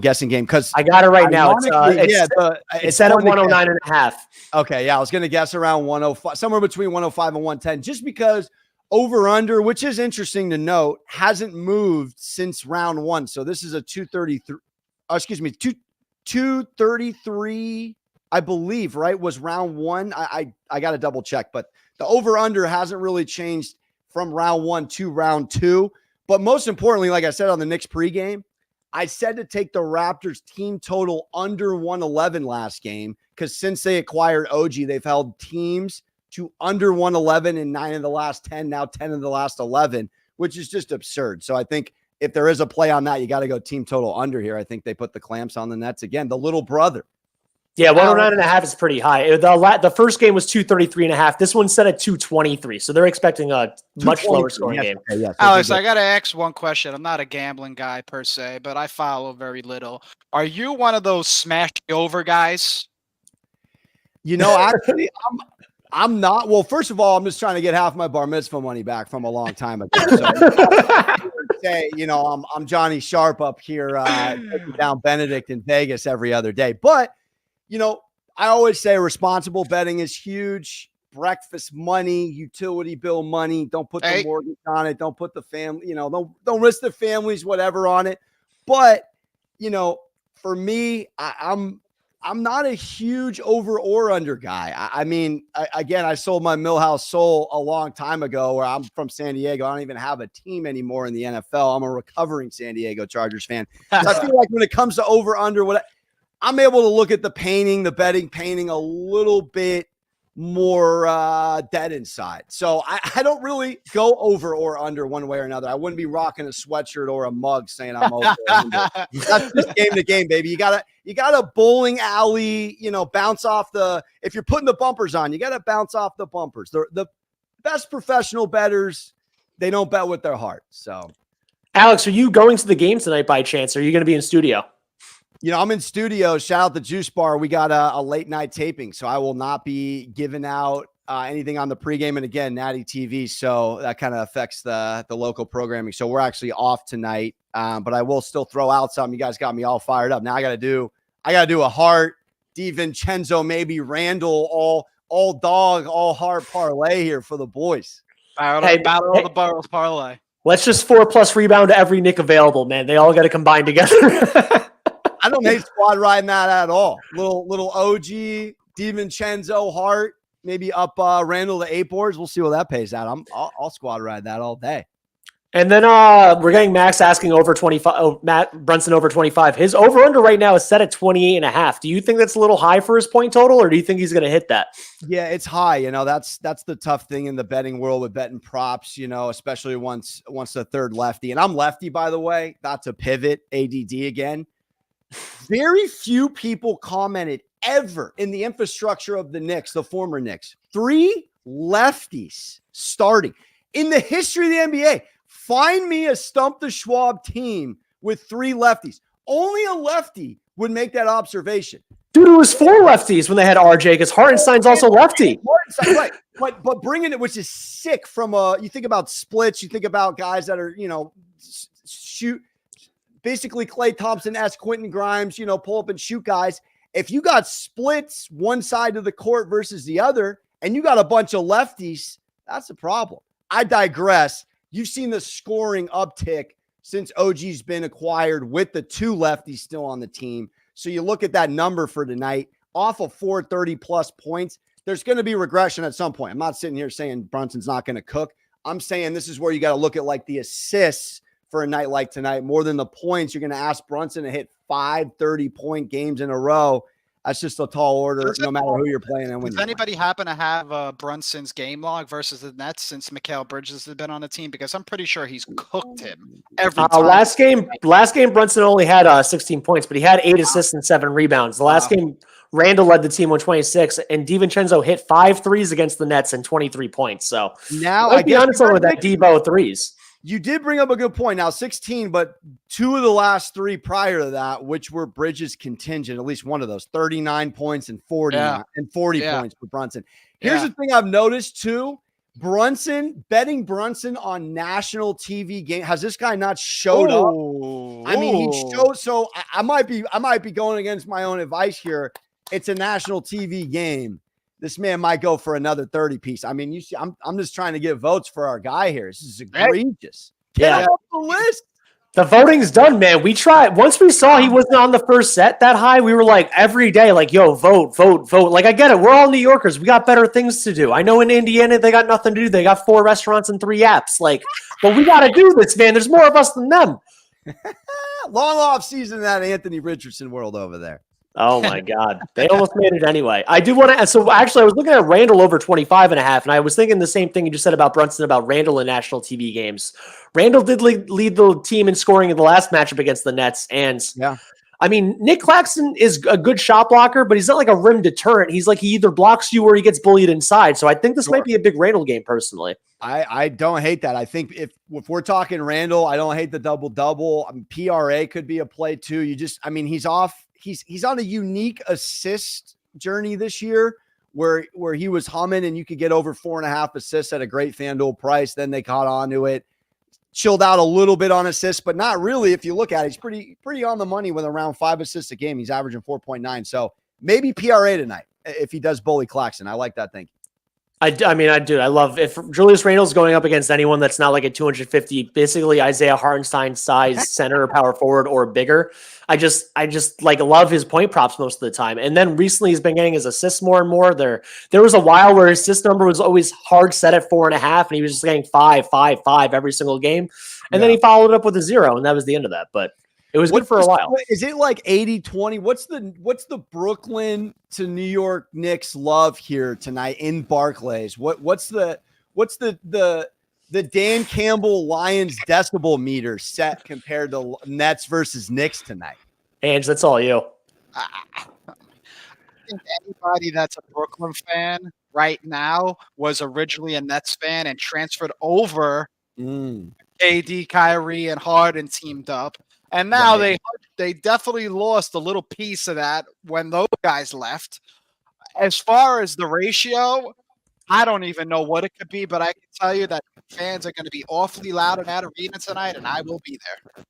guessing game because I got it right now. It's set at 109.5. Okay, yeah, I was going to guess around 105, somewhere between 105 and 110, just because over/under, which is interesting to note, hasn't moved since round one. So this is a 233, I believe, right? Was round one. I got to double check, but the over/under hasn't really changed from round one to round two. But most importantly, like I said on the Knicks pregame, I said to take the Raptors team total under 111 last game because since they acquired OG, they've held teams to under 111 in 9 of the last 10, now 10 of the last 11, which is just absurd. So I think if there is a play on that, you got to go team total under here. I think they put the clamps on the Nets again. The little brother. Yeah, 109.5 is pretty high. The first game was 233.5. This one's set at 223. So they're expecting a much lower scoring game. Okay, yes, Alex, I got to ask one question. I'm not a gambling guy per se, but I follow very little. Are you one of those smash over guys? Actually, I'm not. Well, first of all, I'm just trying to get half my bar mitzvah money back from a long time ago. So say, I'm Johnny Sharp up here taking down Benedict in Vegas every other day. But I always say responsible betting is huge. Breakfast money, utility bill money. Don't put the mortgage on it. Don't put the family, don't risk the families, whatever on it. But, for me, I'm not a huge over or under guy. I sold my Millhouse soul a long time ago where I'm from San Diego. I don't even have a team anymore in the NFL. I'm a recovering San Diego Chargers fan. So I feel like when it comes to over under, I'm able to look at the betting painting a little bit more dead inside. So I don't really go over or under one way or another. I wouldn't be rocking a sweatshirt or a mug saying I'm over or under. That's just game to game, baby. You got a bowling alley, bounce off if you're putting the bumpers on, you got to bounce off the bumpers. The best professional bettors, they don't bet with their heart. So, Alex, are you going to the game tonight by chance? Or are you going to be in studio? I'm in studio. Shout out the Juice Bar. We got a late night taping, so I will not be giving out anything on the pregame. And again, Natty TV, so that kind of affects the local programming. So we're actually off tonight, but I will still throw out some. You guys got me all fired up. Now I got to do a Hart, DiVincenzo, maybe Randall, all dog, all Hart parlay here for the boys. Battle of the Burrows parlay. Let's just 4+ rebound to every Nick available, man. They all got to combine together. I don't hate squad riding that at all. Little OG, DiVincenzo, Hart, maybe up Randall to 8 boards. We'll see what that pays out. I'll squad ride that all day. And then we're getting Max asking over 25. Oh, Matt Brunson over 25. His over under right now is set at 28.5. Do you think that's a little high for his point total, or do you think he's going to hit that? Yeah, it's high. That's the tough thing in the betting world with betting props. Especially once the third lefty, and I'm lefty by the way. Not to pivot ADD again. Very few people commented ever in the infrastructure of the Knicks, the former Knicks. 3 lefties starting in the history of the NBA. Find me a Stump the Schwab team with 3 lefties. Only a lefty would make that observation. Dude, it was 4 lefties when they had RJ because Hartenstein's also lefty. Right. But bringing it, which is sick from you think about splits, you think about guys that are, shoot. Basically Klay Thompson-esque, Quentin Grimes, pull up and shoot guys. If you got splits one side of the court versus the other, and you got a bunch of lefties, that's a problem. I digress. You've seen the scoring uptick since OG's been acquired with the 2 lefties still on the team. So you look at that number for tonight, off of 430+ points, there's going to be regression at some point. I'm not sitting here saying Brunson's not going to cook. I'm saying this is where you got to look at like the assists for a night like tonight, more than the points. You're going to ask Brunson to hit 5 30-point games in a row. That's just a tall order, no matter who you're playing. And when does anybody happen to have Brunson's game log versus the Nets since Mikal Bridges has been on the team? Because I'm pretty sure he's cooked him every time. Last game, Brunson only had 16 points, but he had 8 assists and 7 rebounds. The last game, Randall led the team with 26, and DiVincenzo hit 5 threes against the Nets and 23 points. So now, I'll be honest with that Debo threes. You did bring up a good point. Now 16, but 2 of the last 3 prior to that, which were Bridges contingent, at least one of those, 39 points and 40 points for Brunson. Here's the thing I've noticed too. Betting Brunson on national TV game. Has this guy not showed up? I mean, he showed. So I might be going against my own advice here. It's a national TV game. This man might go for another 30 piece. I mean, you see, I'm just trying to get votes for our guy here. This is egregious. Get off the list. The voting's done, man. We tried. Once we saw he wasn't on the first set that high, we were like every day, like, yo, vote. Like, I get it. We're all New Yorkers. We got better things to do. I know in Indiana, they got nothing to do. They got 4 restaurants and 3 apps. Like, but we got to do this, man. There's more of us than them. Long off season in that Anthony Richardson world over there. Oh my God. They almost made it anyway. I do want to, so actually I was looking at Randall over 25.5, and I was thinking the same thing you just said about Brunson, about Randall in national TV games. Randall did lead the team in scoring in the last matchup against the Nets. And I mean, Nick Claxton is a good shot blocker, but he's not like a rim deterrent. He's like, he either blocks you or he gets bullied inside. So I think this might be a big Randall game personally. I don't hate that. I think if we're talking Randall, I don't hate the double-double. I mean, PRA could be a play too. He's off. He's on a unique assist journey this year where he was humming and you could get over 4.5 assists at a great FanDuel price. Then they caught on to it, chilled out a little bit on assists, but not really. If you look at it, he's pretty on the money with around 5 assists a game. He's averaging 4.9. So maybe PRA tonight if he does bully Claxton. I like that thing. I do. I love if Julius Randle's going up against anyone that's not like a 250, basically Isaiah Hartenstein size center or power forward or bigger. I just like love his point props most of the time. And then recently he's been getting his assists more and more. There was a while where his assist number was always hard set at 4.5, and he was just getting 5 every single game. And then he followed up with a 0, and that was the end of that. But it was good for a while. Is it like 80-20? What's the Brooklyn to New York Knicks love here tonight in Barclays? What's the Dan Campbell Lions decibel meter set compared to Nets versus Knicks tonight? Ange, that's all you. I think anybody that's a Brooklyn fan right now was originally a Nets fan and transferred over. KD, Kyrie, and Harden teamed up. And now they definitely lost a little piece of that when those guys left. As far as the ratio, I don't even know what it could be, but I can tell you that fans are going to be awfully loud in that arena tonight, and I will be there.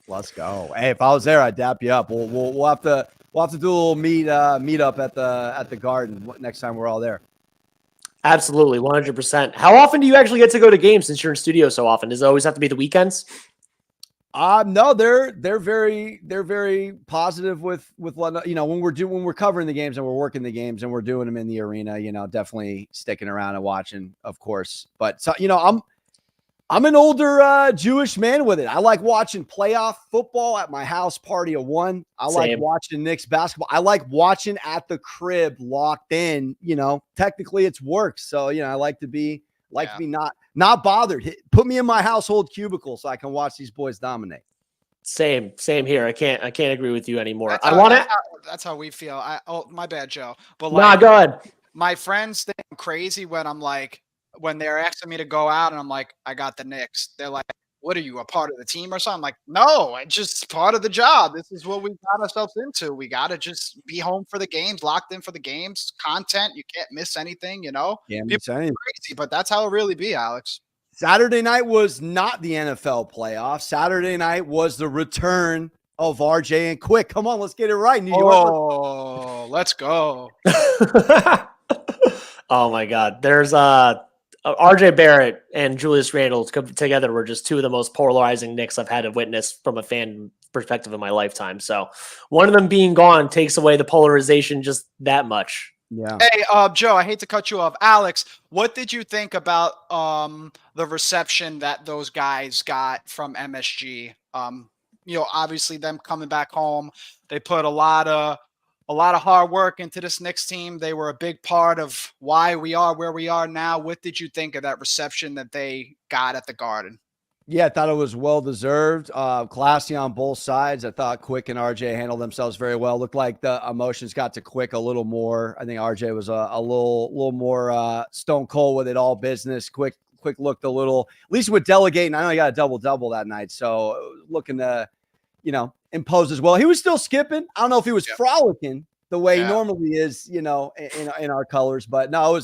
Let's go. Hey, if I was there, I'd dap you up. We'll have to do a little meet up at the Garden next time we're all there. Absolutely, 100%. How often do you actually get to go to games since you're in studio so often? Does it always have to be the weekends? No, they're very positive with when we're covering the games and we're working the games and we're doing them in the arena, definitely sticking around and watching, of course. But so, I'm an older Jewish man with it. I like watching playoff football at my house party of one. I like watching Knicks basketball. I like watching at the crib locked in, technically it's work. So, I like to be to be not bothered. Put me in my household cubicle so I can watch these boys dominate. Same here. I can't agree with you anymore. That's how we feel. My bad, Joe. But go ahead. My friends think I'm crazy when they're asking me to go out and I'm like, I got the Knicks. They're like, what are you, a part of the team or something? I'm like, no, it's just part of the job. This is what we got ourselves into. We got to just be home for the games, locked in for the games, content. You can't miss anything, Can't miss anything. Crazy, but that's how it really be, Alex. Saturday night was not the NFL playoffs. Saturday night was the return of RJ and Quick. Come on, let's get it right, New York. Oh, let's go. Oh my God. There's RJ Barrett and Julius Randle together were just two of the most polarizing Knicks I've had to witness from a fan perspective in my lifetime. So one of them being gone takes away the polarization just that much. Yeah. Hey, Joe, I hate to cut you off. Alex, what did you think about the reception that those guys got from MSG? Obviously them coming back home, they put a lot of hard work into this Knicks team. They were a big part of why we are where we are now. What did you think of that reception that they got at the Garden? Yeah, I thought it was well-deserved, classy on both sides. I thought Quick and RJ handled themselves very well. Looked like the emotions got to Quick a little more. I think RJ was a little more stone cold with it, all business. Quick looked a little, at least with delegating. I know he got a double-double that night, so looking to, impose as well. He was still skipping. I don't know if he was frolicking the way he normally is, in our colors, but no,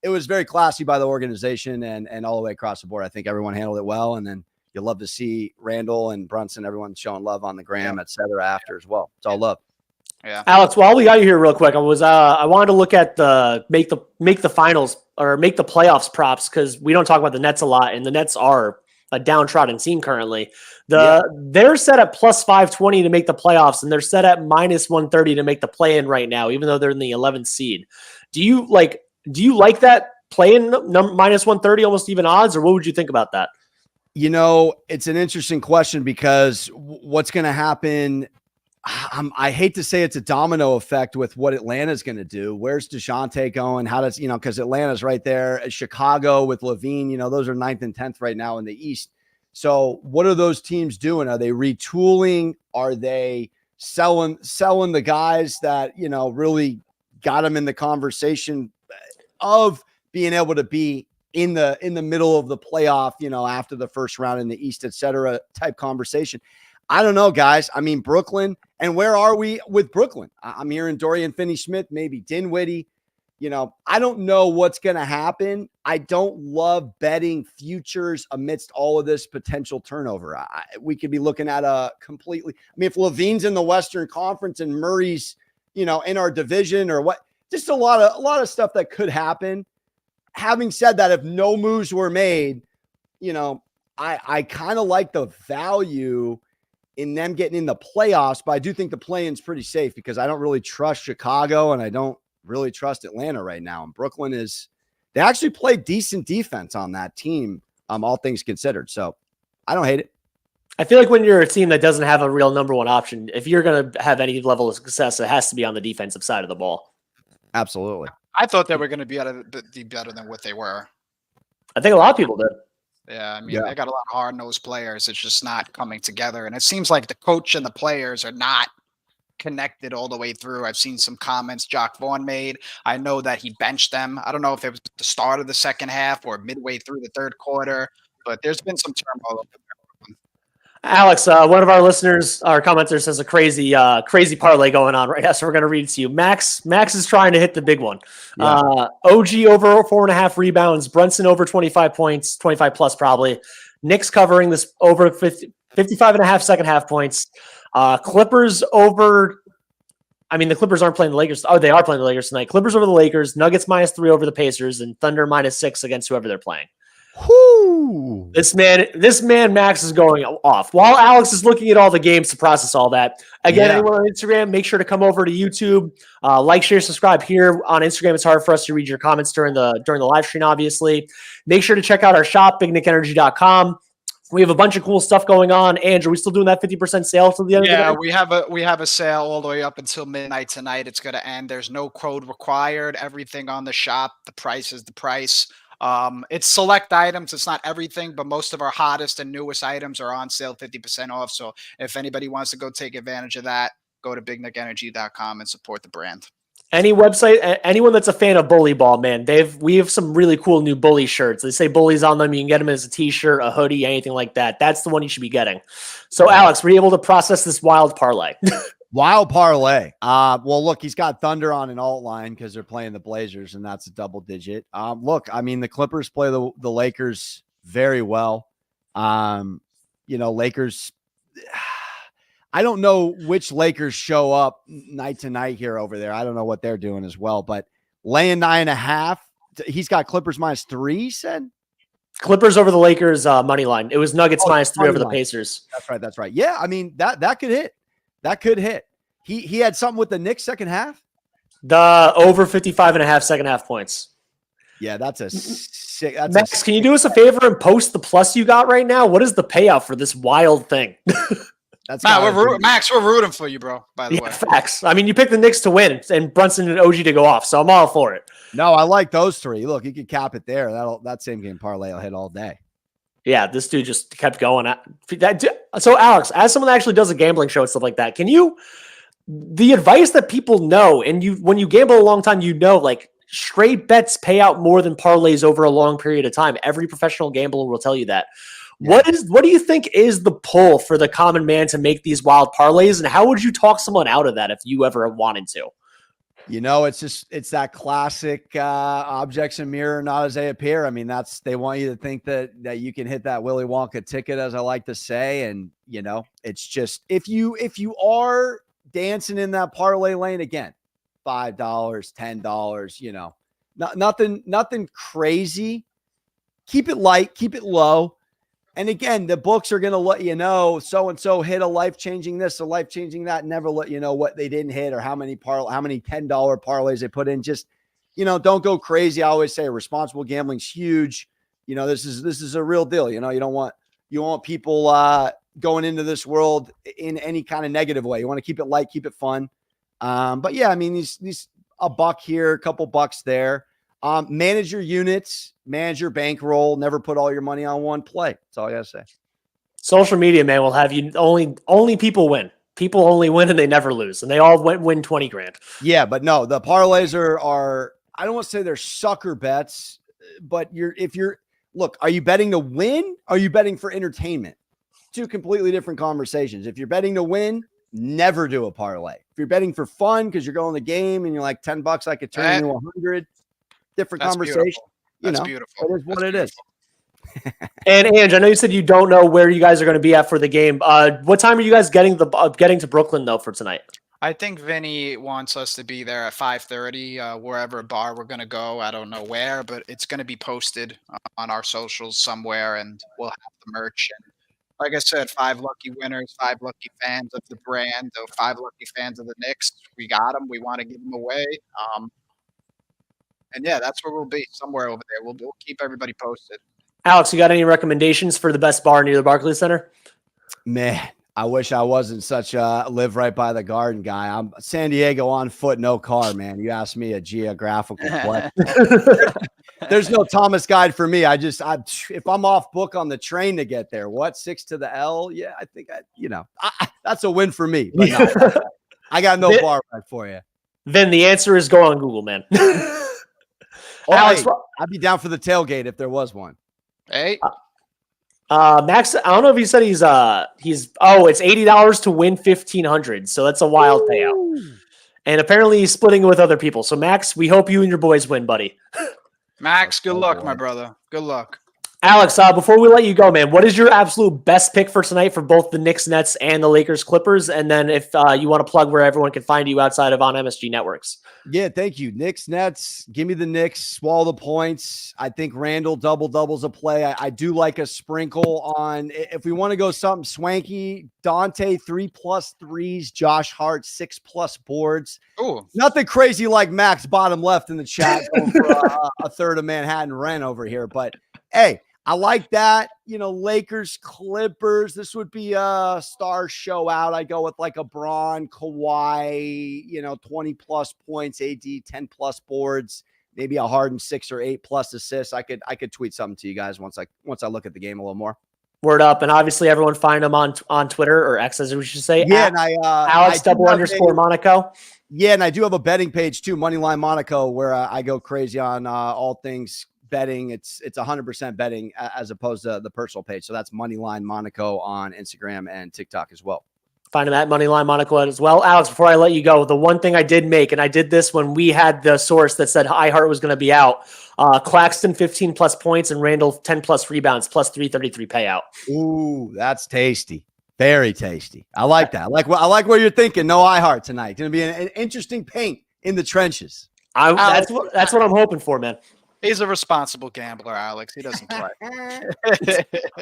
it was very classy by the organization and all the way across the board. I think everyone handled it well. And then you'll love to see Randall and Brunson, everyone showing love on the gram, et cetera, after as well. It's all love. Yeah. Alex, while we got you here real quick, I wanted to look at the make the finals or make the playoffs props, because we don't talk about the Nets a lot, and the Nets are a downtrodden team currently. They're set at plus 520 to make the playoffs, and they're set at minus 130 to make the play-in right now, even though they're in the 11th seed. Do you like that play-in minus 130, almost even odds, or what would you think about that? It's an interesting question, because what's going to happen, I hate to say it's a domino effect with what Atlanta's going to do. Where's DeJounte going? How does, because Atlanta's right there. Chicago with Levine, those are 9th and 10th right now in the East. So what are those teams doing? Are they retooling? Are they selling the guys that, really got them in the conversation of being able to be in the middle of the playoff, after the first round in the East, et cetera, type conversation? I don't know, guys. I mean, Brooklyn, and where are we with Brooklyn? I'm hearing Dorian Finney-Smith, maybe Dinwiddie. I don't know what's going to happen. I don't love betting futures amidst all of this potential turnover. We could be looking at if Levine's in the Western Conference and Murray's, in our division or what, just a lot of stuff that could happen. Having said that, if no moves were made, I kind of like the value in them getting in the playoffs, but I do think the play-in's pretty safe, because I don't really trust Chicago and I don't really trust Atlanta right now. And Brooklyn they actually play decent defense on that team, all things considered. So I don't hate it. I feel like when you're a team that doesn't have a real number one option, if you're going to have any level of success, it has to be on the defensive side of the ball. Absolutely. I thought they were going to be better than what they were. I think a lot of people did. Yeah, they got a lot of hard-nosed players. It's just not coming together. And it seems like the coach and the players are not connected all the way through. I've seen some comments Jock Vaughn made. I know that he benched them. I don't know if it was the start of the second half or midway through the third quarter, but there's been some turmoil over there. Alex, one of our listeners, our commenters, has a crazy parlay going on right now, so we're going to read it to you. Max is trying to hit the big one. Yeah. OG over 4.5 rebounds, Brunson over 25 points, 25 plus probably. Knicks covering this over 55.5 second half points. Clippers over. I mean, the Clippers aren't playing the Lakers. Oh, they are playing the Lakers tonight. Clippers over the Lakers, Nuggets -3 over the Pacers, and Thunder -6 against whoever they're playing. Whoo! This man Max is going off while Alex is looking at all the games to process all that. Again, anyone on Instagram, make sure to come over to YouTube, like, share, subscribe. Here on Instagram, it's hard for us to read your comments during the live stream, obviously. Make sure to check out our shop, bignickenergy.com. We have a bunch of cool stuff going on. Andrew, are we still doing that 50% sale till the end of the night? Yeah, we have a sale all the way up until midnight tonight. It's going to end. There's no code required. Everything on the shop, the price is the price. It's select items. It's not everything, but most of our hottest and newest items are on sale 50% off. So if anybody wants to go take advantage of that, go to bignickenergy.com and support the brand. Any website, anyone that's a fan of Bully Ball, man, we have some really cool new Bully shirts. They say Bullies on them. You can get them as a t-shirt, a hoodie, anything like that. That's the one you should be getting. So Alex, were you able to process this wild parlay? Wild parlay. Well, look, he's got Thunder on an alt line because they're playing the Blazers, and that's a double digit. Look, I mean, the Clippers play the Lakers very well. Lakers. I don't know which Lakers show up night to night here over there. I don't know what they're doing as well, but laying 9.5. He's got Clippers -3. He said Clippers over the Lakers money line. It was Nuggets -3 over the Pacers. That's right. Yeah, I mean that could hit. That could hit. He had something with the Knicks second half. The over 55.5 second half points. Yeah, that's a sick. That's Max, can you do us a favor and post the plus you got right now? What is the payout for this wild thing? That's Max, we're rooting for you, bro. By the way, facts. I mean, you picked the Knicks to win and Brunson and OG to go off, so I'm all for it. No, I like those three. Look, you could cap it there. That same game parlay will hit all day. Yeah, this dude just kept going. So, Alex, as someone that actually does a gambling show and stuff like that, the advice that people know, and when you gamble a long time, like straight bets pay out more than parlays over a long period of time. Every professional gambler will tell you that. Yeah. What do you think is the pull for the common man to make these wild parlays, and how would you talk someone out of that if you ever wanted to? It's that classic objects in mirror, not as they appear. I mean, they want you to think that you can hit that Willy Wonka ticket, as I like to say. And, it's just, if you are dancing in that parlay lane, again, $5, $10, nothing crazy. Keep it light, keep it low. And again, the books are going to let you know so-and-so hit a life-changing this, a life-changing that, never let you know what they didn't hit or how many $10 parlays they put in. Just, don't go crazy. I always say responsible gambling's huge. This is a real deal. You don't want people going into this world in any kind of negative way. You want to keep it light, keep it fun. But yeah, I mean, these a buck here, a couple bucks there. Manage your units, manage your bankroll, never put all your money on one play. That's all I gotta say. Social media, man, will have you only people win. People only win and they never lose. And they all win 20 grand. Yeah, but no, the parlays are I don't want to say they're sucker bets, but are you betting to win? Or are you betting for entertainment? Two completely different conversations. If you're betting to win, never do a parlay. If you're betting for fun because you're going to the game and you're like $10, I could turn into 100. Different conversation. That's beautiful. It is what it is. And Ange, I know you said you don't know where you guys are going to be at for the game. What time are you guys getting to Brooklyn though for tonight? I think Vinny wants us to be there at 5:30, wherever bar we're going to go. I don't know where, but it's going to be posted on our socials somewhere, and we'll have the merch. And like I said, 5 lucky winners, 5 lucky fans of the brand, 5 lucky fans of the Knicks. We got them. We want to give them away. And yeah, that's where we'll be, somewhere over there. We'll keep everybody posted. Alex, you got any recommendations for the best bar near the Barclays Center? Man, I wish I wasn't such a live right by the garden guy. I'm San Diego on foot, no car, man. You asked me a geographical question. There's no Thomas guide for me. If I'm off book on the train to get there, 6 to the L? Yeah, I think that's a win for me. But no, I got no bar right for you. Then the answer is go on Google, man. Alex, I'd be down for the tailgate if there was one. Hey, Max, I don't know if he said it's $80 to win $1,500, so that's a wild payout. And apparently he's splitting it with other people. So Max, we hope you and your boys win, buddy. Max, good luck, my brother. Good luck. Alex, before we let you go, man, what is your absolute best pick for tonight for both the Knicks, Nets, and the Lakers, Clippers? And then if you want to plug where everyone can find you outside of on MSG Networks. Yeah, thank you. Knicks, Nets, give me the Knicks, swallow the points. I think Randall double-doubles a play. I do like a sprinkle on, if we want to go something swanky, Dante 3+ threes, Josh Hart 6+ boards. Ooh. Nothing crazy like Max bottom left in the chat going for a third of Manhattan rent over here. But, hey, I like that. Lakers, Clippers. This would be a star show out. I go with like a Bron, Kawhi, 20+ points, AD 10+ boards, maybe a Harden 6 or 8+ assists. I could tweet something to you guys once I look at the game a little more. Word up, and obviously everyone find him on Twitter or X as we should say. Yeah, and Alex _ Monaco. Yeah, and I do have a betting page too, Moneyline Monaco, where I go crazy on all things betting. It's 100% betting as opposed to the personal page. So that's Moneyline Monaco on Instagram and TikTok as well. Find him at Moneyline Monaco as well. Alex, before I let you go, the one thing I did make, and I did this when we had the source that said iHeart was going to be out. Claxton 15+ points and Randall 10+ rebounds plus 333 payout. Ooh, that's tasty. Very tasty. I like that. I like where you're thinking. No iHeart tonight. Going to be an interesting paint in the trenches. That's what I'm hoping for, man. He's a responsible gambler, Alex. He doesn't play.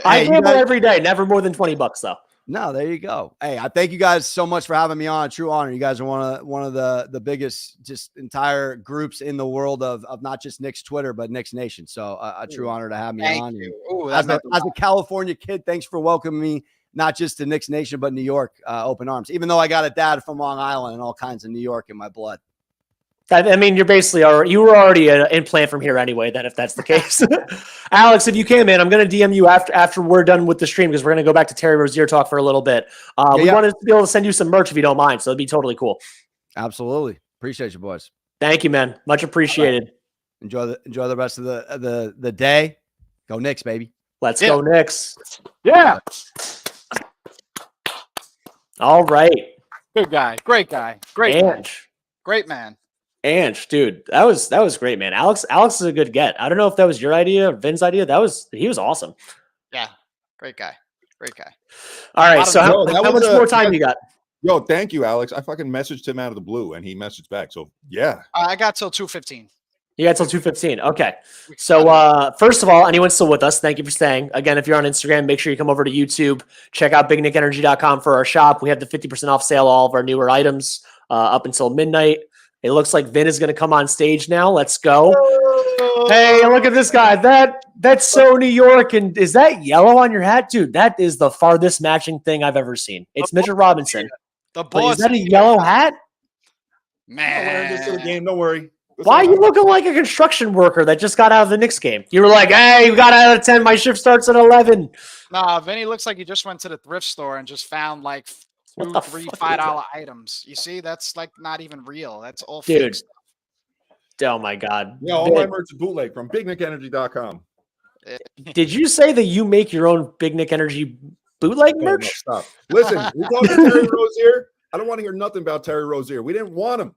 I gamble every day, never more than $20 though. No, there you go. Hey, I thank you guys so much for having me on. True honor. You guys are one of the biggest just entire groups in the world of not just Knicks Twitter, but Knicks Nation. So a true honor to have me Thank on. you. And Ooh, as a California kid, thanks for welcoming me, not just to Knicks Nation, but New York open arms, even though I got a dad from Long Island and all kinds of New York in my blood. I mean, you're basically you were already an implant from here anyway. Then, if that's the case, Alex, if you can, man, I'm going to DM you after we're done with the stream because we're going to go back to Terry Rozier talk for a little bit. We wanted to be able to send you some merch if you don't mind, so it'd be totally cool. Absolutely, appreciate you, boys. Thank you, man. Much appreciated. Enjoy the rest of the day. Go Knicks, baby. Let's go Knicks. Yeah. All right. Good guy. Great guy. Great man. Great man. Ange, dude, that was great, man. Alex is a good get. I don't know if that was your idea or Vin's idea. He was awesome. Yeah. Great guy. Great guy. All right. So how much more time you got? Yo, thank you, Alex. I fucking messaged him out of the blue and he messaged back. So yeah. I got till 2:15. You got till 2:15. Okay. So first of all, anyone still with us, thank you for staying. Again, if you're on Instagram, make sure you come over to YouTube. Check out bignickenergy.com for our shop. We have the 50% off sale, all of our newer items up until midnight. It looks like Vin is going to come on stage now. Let's go. Hey, look at this guy. That's so New York. And is that yellow on your hat? Dude, that is the farthest matching thing I've ever seen. It's Mitchell Robinson. Is that a yellow hat? Man. I'll wear this to the game. Don't worry. Why are you looking like a construction worker that just got out of the Knicks game? You were like, hey, you got out of 10. My shift starts at 11. Nah, Vinny looks like he just went to the thrift store and just found like $2, $3, $5 items. You see, that's like not even real. That's all fake stuff. Oh my God. Yeah, all my merch is bootleg from bignickenergy.com. Did you say that you make your own Big Nick Energy bootleg merch? No, stop. Listen, we talked to Terry Rozier. I don't want to hear nothing about Terry Rozier. We didn't want him.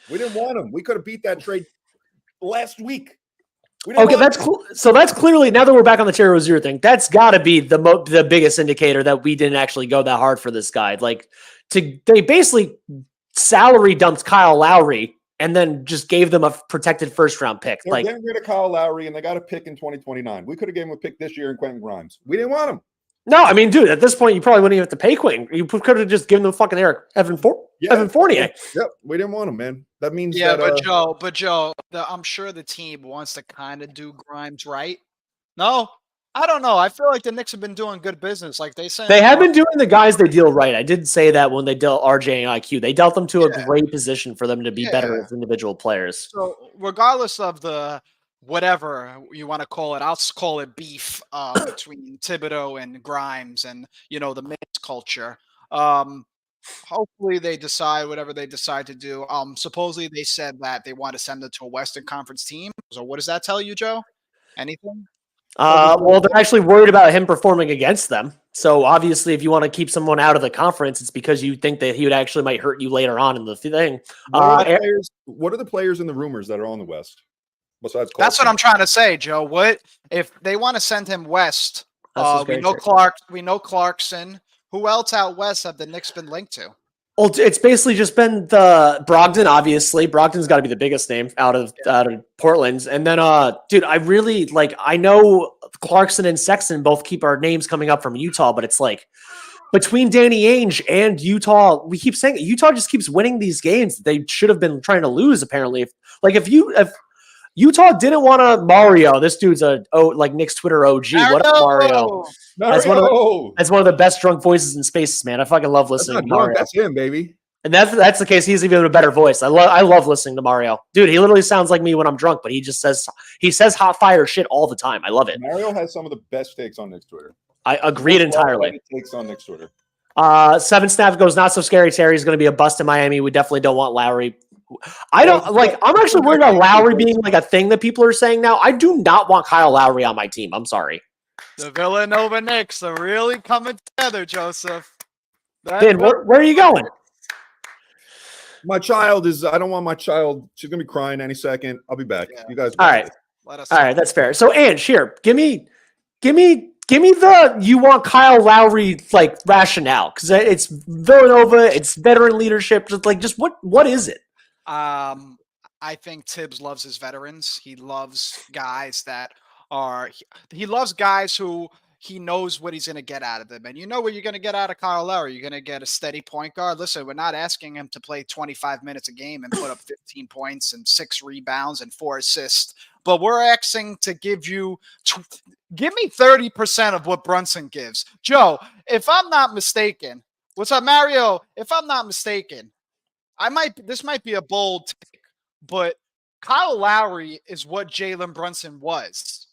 We could have beat that trade last week. Okay, that's clearly, now that we're back on the Terry Rozier thing, that's got to be the biggest indicator that we didn't actually go that hard for this guy. Like, they basically salary dumped Kyle Lowry and then just gave them a protected first-round pick. They're getting rid of Kyle Lowry, and they got a pick in 2029. We could have given him a pick this year in Quentin Grimes. We didn't want him. No, I mean, dude, at this point, you probably wouldn't even have to pay Quentin. You could have just given them fucking Evan Fournier. Yep, we didn't want him, man. That means but Joe, I'm sure the team wants to kind of do Grimes right. No, I don't know. I feel like the Knicks have been doing good business. Like they have been doing the guys they deal right. I did say that when they dealt RJ and IQ, they dealt them to a great position for them to be better as individual players. So regardless of the whatever you want to call it, I'll call it beef between Thibodeau and Grimes and, the Knicks culture. Hopefully they decide whatever they decide to do. Supposedly they said that they want to send it to a Western Conference team. So what does that tell you, Joe? Anything? Well, they're actually worried about him performing against them. So obviously, if you want to keep someone out of the conference, it's because you think that he would actually might hurt you later on in the thing. What are the players in the rumors that are on the West? Besides, that's what I'm trying to say, Joe. What if they want to send him west? We know Clarkson. Who else out west have the Knicks been linked to? Well, it's basically just been the Brogdon. Obviously, Brogdon's got to be the biggest name out of Portland's. And then, dude, I know Clarkson and Sexton both keep our names coming up from Utah, but it's like between Danny Ainge and Utah, we keep saying Utah just keeps winning these games that they should have been trying to lose. Apparently, if Utah didn't want a Mario, this dude's Knicks Twitter OG. What up, Mario? That's one of the best drunk voices in space, man. I fucking love listening to Mario. That's him, baby. And that's the case. He's even a better voice. I love listening to Mario. Dude, he literally sounds like me when I'm drunk, but he says hot fire shit all the time. I love it. Mario has some of the best takes on Knicks Twitter. I agreed entirely. Takes on Knicks Twitter. Seven Snap goes, not so scary. Terry's going to be a bust in Miami. We definitely don't want Lowry. I'm actually worried about Lowry being like a thing that people are saying now. I do not want Kyle Lowry on my team. I'm sorry. The Villanova Knicks are really coming together, Joseph. Ben, where are you going? My child I don't want my child. She's going to be crying any second. I'll be back. Yeah. You guys. All right. All right. That's fair. So, Ange, here, give me the you want Kyle Lowry rationale, because it's Villanova, it's veteran leadership. Just what is it? I think Tibbs loves his veterans. He loves guys that he loves guys who he knows what he's going to get out of them. And you know what you're going to get out of Kyle Lowry. You're going to get a steady point guard. Listen, we're not asking him to play 25 minutes a game and put up 15 points and 6 rebounds and 4 assists, but we're asking to give me 30% of what Brunson gives. Joe, if I'm not mistaken, what's up, Mario? If I'm not mistaken, this might be a bold take, but Kyle Lowry is what Jalen Brunson was.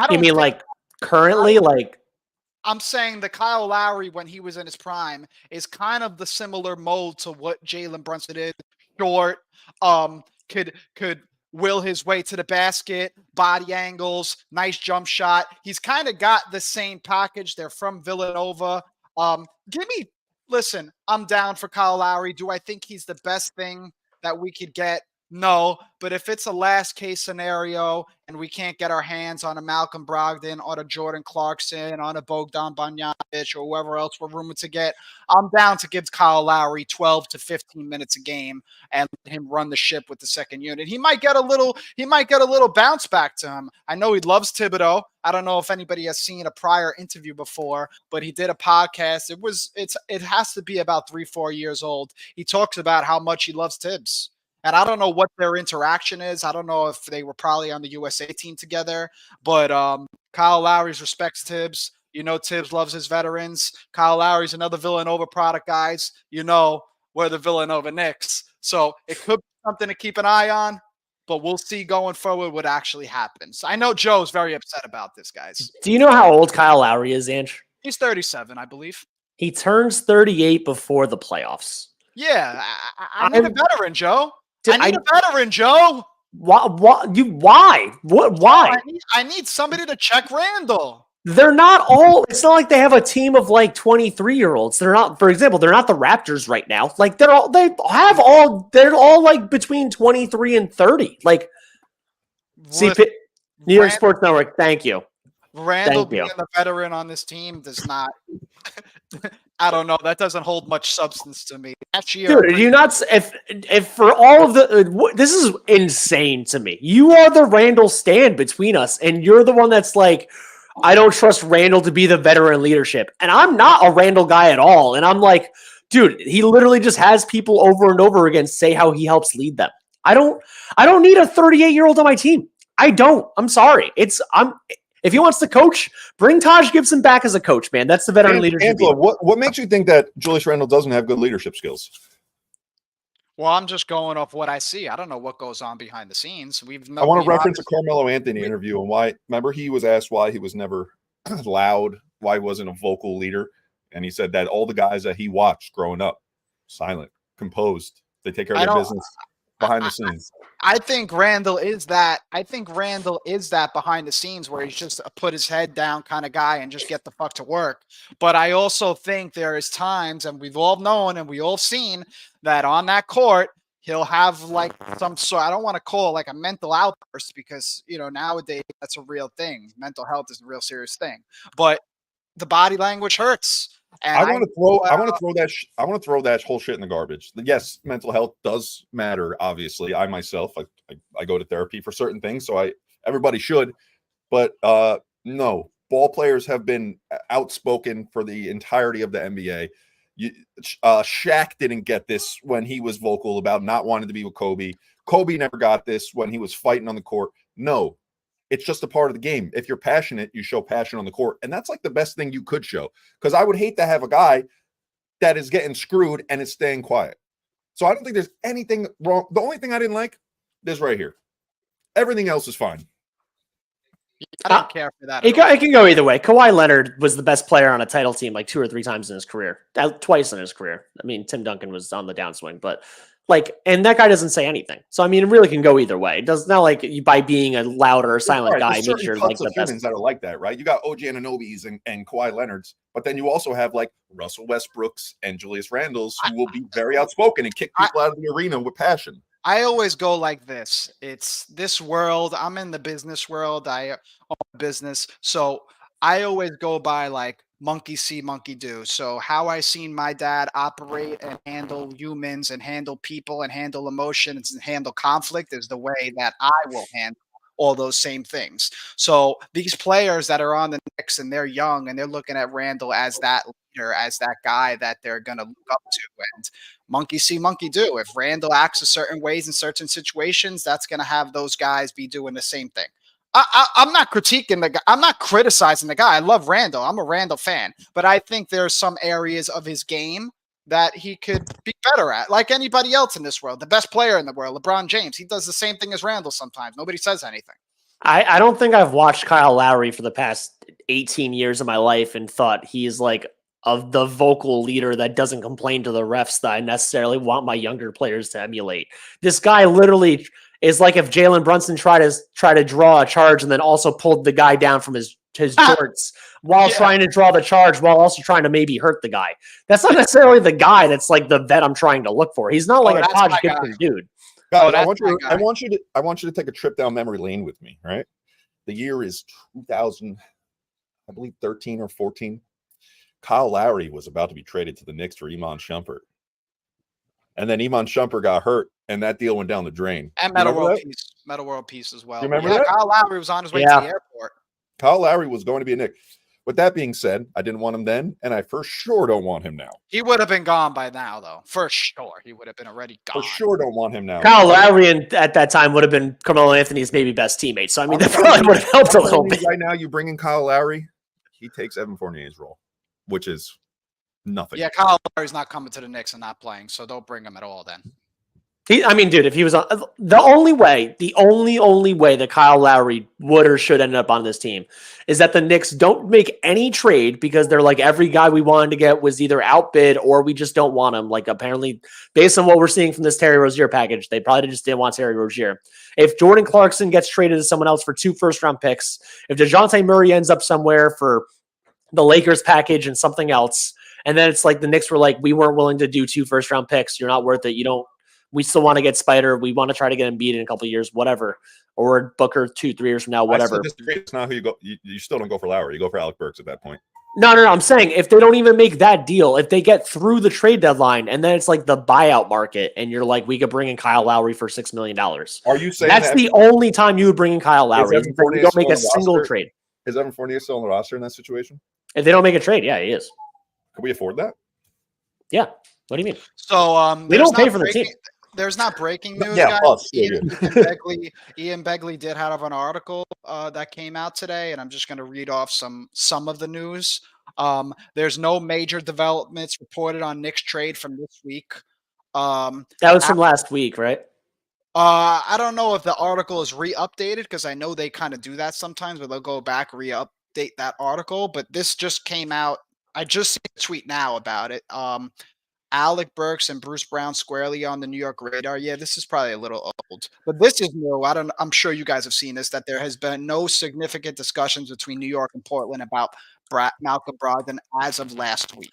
You mean like currently, like? I'm saying the Kyle Lowry when he was in his prime is kind of the similar mold to what Jalen Brunson is. Short, could will his way to the basket, body angles, nice jump shot. He's kind of got the same package. They're from Villanova. Listen, I'm down for Kyle Lowry. Do I think he's the best thing that we could get? No, but if it's a last case scenario and we can't get our hands on a Malcolm Brogdon, on a Jordan Clarkson, on a Bogdan Bogdanovic, or whoever else we're rumored to get, I'm down to give Kyle Lowry 12 to 15 minutes a game and let him run the ship with the second unit. He might get a little bounce back to him. I know he loves Thibodeau. I don't know if anybody has seen a prior interview before, but he did a podcast. It has to be about 3-4 years old. He talks about how much he loves Tibbs. And I don't know what their interaction is. I don't know if they were probably on the USA team together, but Kyle Lowry's respects Tibbs. You know, Tibbs loves his veterans. Kyle Lowry's another Villanova product, guys. You know, we're the Villanova Knicks. So it could be something to keep an eye on, but we'll see going forward what actually happens. I know Joe's very upset about this, guys. Do you know how old Kyle Lowry is, Ange? He's 37, I believe. He turns 38 before the playoffs. Yeah, I need a veteran, Joe. I need a veteran, Joe. Why? Why? I need somebody to check Randall. They're not all. It's not like they have a team of like 23-year-olds. They're not. For example, they're not the Raptors right now. Like they're all. They're all like between 23 and 30. Like, New York Sports Network. Thank you. Randall being the veteran on this team does not. I don't know. That doesn't hold much substance to me. Dude, you not if for all of the this is insane to me. You are the Randall stand between us, and you're the one that's like, I don't trust Randall to be the veteran leadership, and I'm not a Randall guy at all. And I'm like, dude, he literally just has people over and over again say how he helps lead them. I don't need a 38-year-old on my team. I don't. I'm sorry. If he wants to coach, bring Taj Gibson back as a coach, man. That's the veteran leadership. Angela, what makes you think that Julius Randle doesn't have good leadership skills? Well, I'm just going off what I see. I don't know what goes on behind the scenes. I want to reference a Carmelo Anthony interview and why. Remember, he was asked why he was never loud, why he wasn't a vocal leader, and he said that all the guys that he watched growing up, silent, composed, they take care of their business behind the scenes. I think Randall is that. I think Randall is that behind the scenes where he's just a put his head down kind of guy and just get the fuck to work. But I also think there is times, and we've all known and we all seen that on that court, he'll have like some sort, I don't want to call it like a mental outburst because, you know, nowadays that's a real thing. Mental health is a real serious thing. But the body language hurts. And I want to throw that whole shit in the garbage. Yes, mental health does matter. Obviously, I myself, I go to therapy for certain things, so everybody should. But no, ball players have been outspoken for the entirety of the NBA. Shaq didn't get this when he was vocal about not wanting to be with Kobe. Kobe never got this when he was fighting on the court. No. It's just a part of the game. If you're passionate, you show passion on the court. And that's like the best thing you could show. Because I would hate to have a guy that is getting screwed and is staying quiet. So I don't think there's anything wrong. The only thing I didn't like is right here. Everything else is fine. I don't care for that. It can go either way. Kawhi Leonard was the best player on a title team like 2 or 3 times in his career. Twice in his career. I mean, Tim Duncan was on the downswing, but and that guy doesn't say anything. So, I mean, it really can go either way. It does not like you by being a louder or silent guy, make sure like the best. That are like that, right? You got OG Ananobi's and Kawhi Leonard's, but then you also have like Russell Westbrook's and Julius Randle's who will be very outspoken and kick people out of the arena with passion. I always go like this. It's this world. I'm in the business world. I own a business. So I always go by like monkey see, monkey do. So how I seen my dad operate and handle humans and handle people and handle emotions and handle conflict is the way that I will handle all those same things. So these players that are on the Knicks and they're young and they're looking at Randall as that leader, as that guy that they're going to look up to. And monkey see, monkey do. If Randall acts a certain ways in certain situations, that's going to have those guys be doing the same thing. I'm not critiquing the guy. I'm not criticizing the guy. I love Randall. I'm a Randall fan. But I think there's some areas of his game that he could be better at, like anybody else in this world. The best player in the world, LeBron James, he does the same thing as Randall sometimes. Nobody says anything. I don't think I've watched Kyle Lowry for the past 18 years of my life and thought he's like of the vocal leader that doesn't complain to the refs that I necessarily want my younger players to emulate. This guy literally is like if Jalen Brunson tried to draw a charge and then also pulled the guy down from his jorts while trying to draw the charge while also trying to maybe hurt the guy. That's not necessarily the guy that's like the vet I'm trying to look for. He's not like a Taj Gibson dude. Guys, I want you to take a trip down memory lane with me, right? The year is 2000, I believe 13 or 14. Kyle Lowry was about to be traded to the Knicks for Iman Shumpert. And then Iman Shumpert got hurt, and that deal went down the drain. And Metal World Peace as well. You remember that? Kyle Lowry was on his way to the airport. Kyle Lowry was going to be a Knick. With that being said, I didn't want him then, and I for sure don't want him now. He would have been gone by now, though. For sure. He would have been already gone. For sure don't want him now. Kyle Lowry at that time would have been Carmelo Anthony's maybe best teammate. So, I mean, that probably would have helped a little bit. Right now, you bring in Kyle Lowry, he takes Evan Fournier's role, which is nothing. Yeah, Kyle Lowry's not coming to the Knicks and not playing, so don't bring him at all then. Dude, if he was on the only way that Kyle Lowry would or should end up on this team is that the Knicks don't make any trade because they're like every guy we wanted to get was either outbid or we just don't want him. Like apparently, based on what we're seeing from this Terry Rozier package, they probably just didn't want Terry Rozier. If Jordan Clarkson gets traded to someone else for 2 first-round picks, if DeJounte Murray ends up somewhere for the Lakers package and something else, and then it's like the Knicks were like, we weren't willing to do 2 first-round picks. You're not worth it. We still want to get Spider. We want to try to get Embiid in a couple of years, whatever. Or Booker 2-3 years from now, whatever. It's not who you go. You still don't go for Lowry. You go for Alec Burks at that point. No. I'm saying if they don't even make that deal, if they get through the trade deadline and then it's like the buyout market and you're like, we could bring in Kyle Lowry for $6 million. Are you saying that's the only time you would bring in Kyle Lowry? If you don't make a single trade. Is Evan Fournier still on the roster in that situation? If they don't make a trade, yeah, he is. Can we afford that? Yeah. What do you mean? So we don't pay for the team. There's not breaking news, yeah, guys. yeah. Ian Begley did have an article that came out today, and I'm just going to read off some of the news. There's no major developments reported on Knicks trade from this week. That was from last week, right? I don't know if the article is re-updated because I know they kind of do that sometimes, but they'll go back, re-update that article. But this just came out. I just see a tweet now about it. Alec Burks and Bruce Brown squarely on the New York radar. Yeah, this is probably a little old, but this is new. I'm sure you guys have seen this, that there has been no significant discussions between New York and Portland about Malcolm Brogdon as of last week.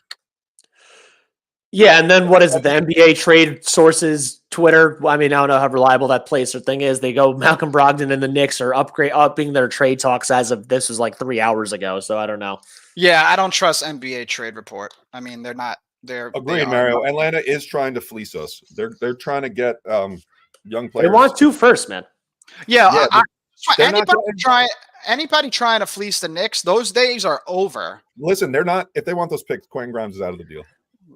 Yeah, and then what is it? The NBA trade sources, Twitter. I mean, I don't know how reliable that place or thing is. They go Malcolm Brogdon and the Knicks are upping their trade talks as of this was like 3 hours ago. So I don't know. Yeah, I don't trust NBA trade report. I mean, they're not. Agreed, Mario. Atlanta is trying to fleece us. They're trying to get young players. They want 2 first, man. Yeah, anybody trying to fleece the Knicks, those days are over. Listen, they're not. If they want those picks, Quentin Grimes is out of the deal.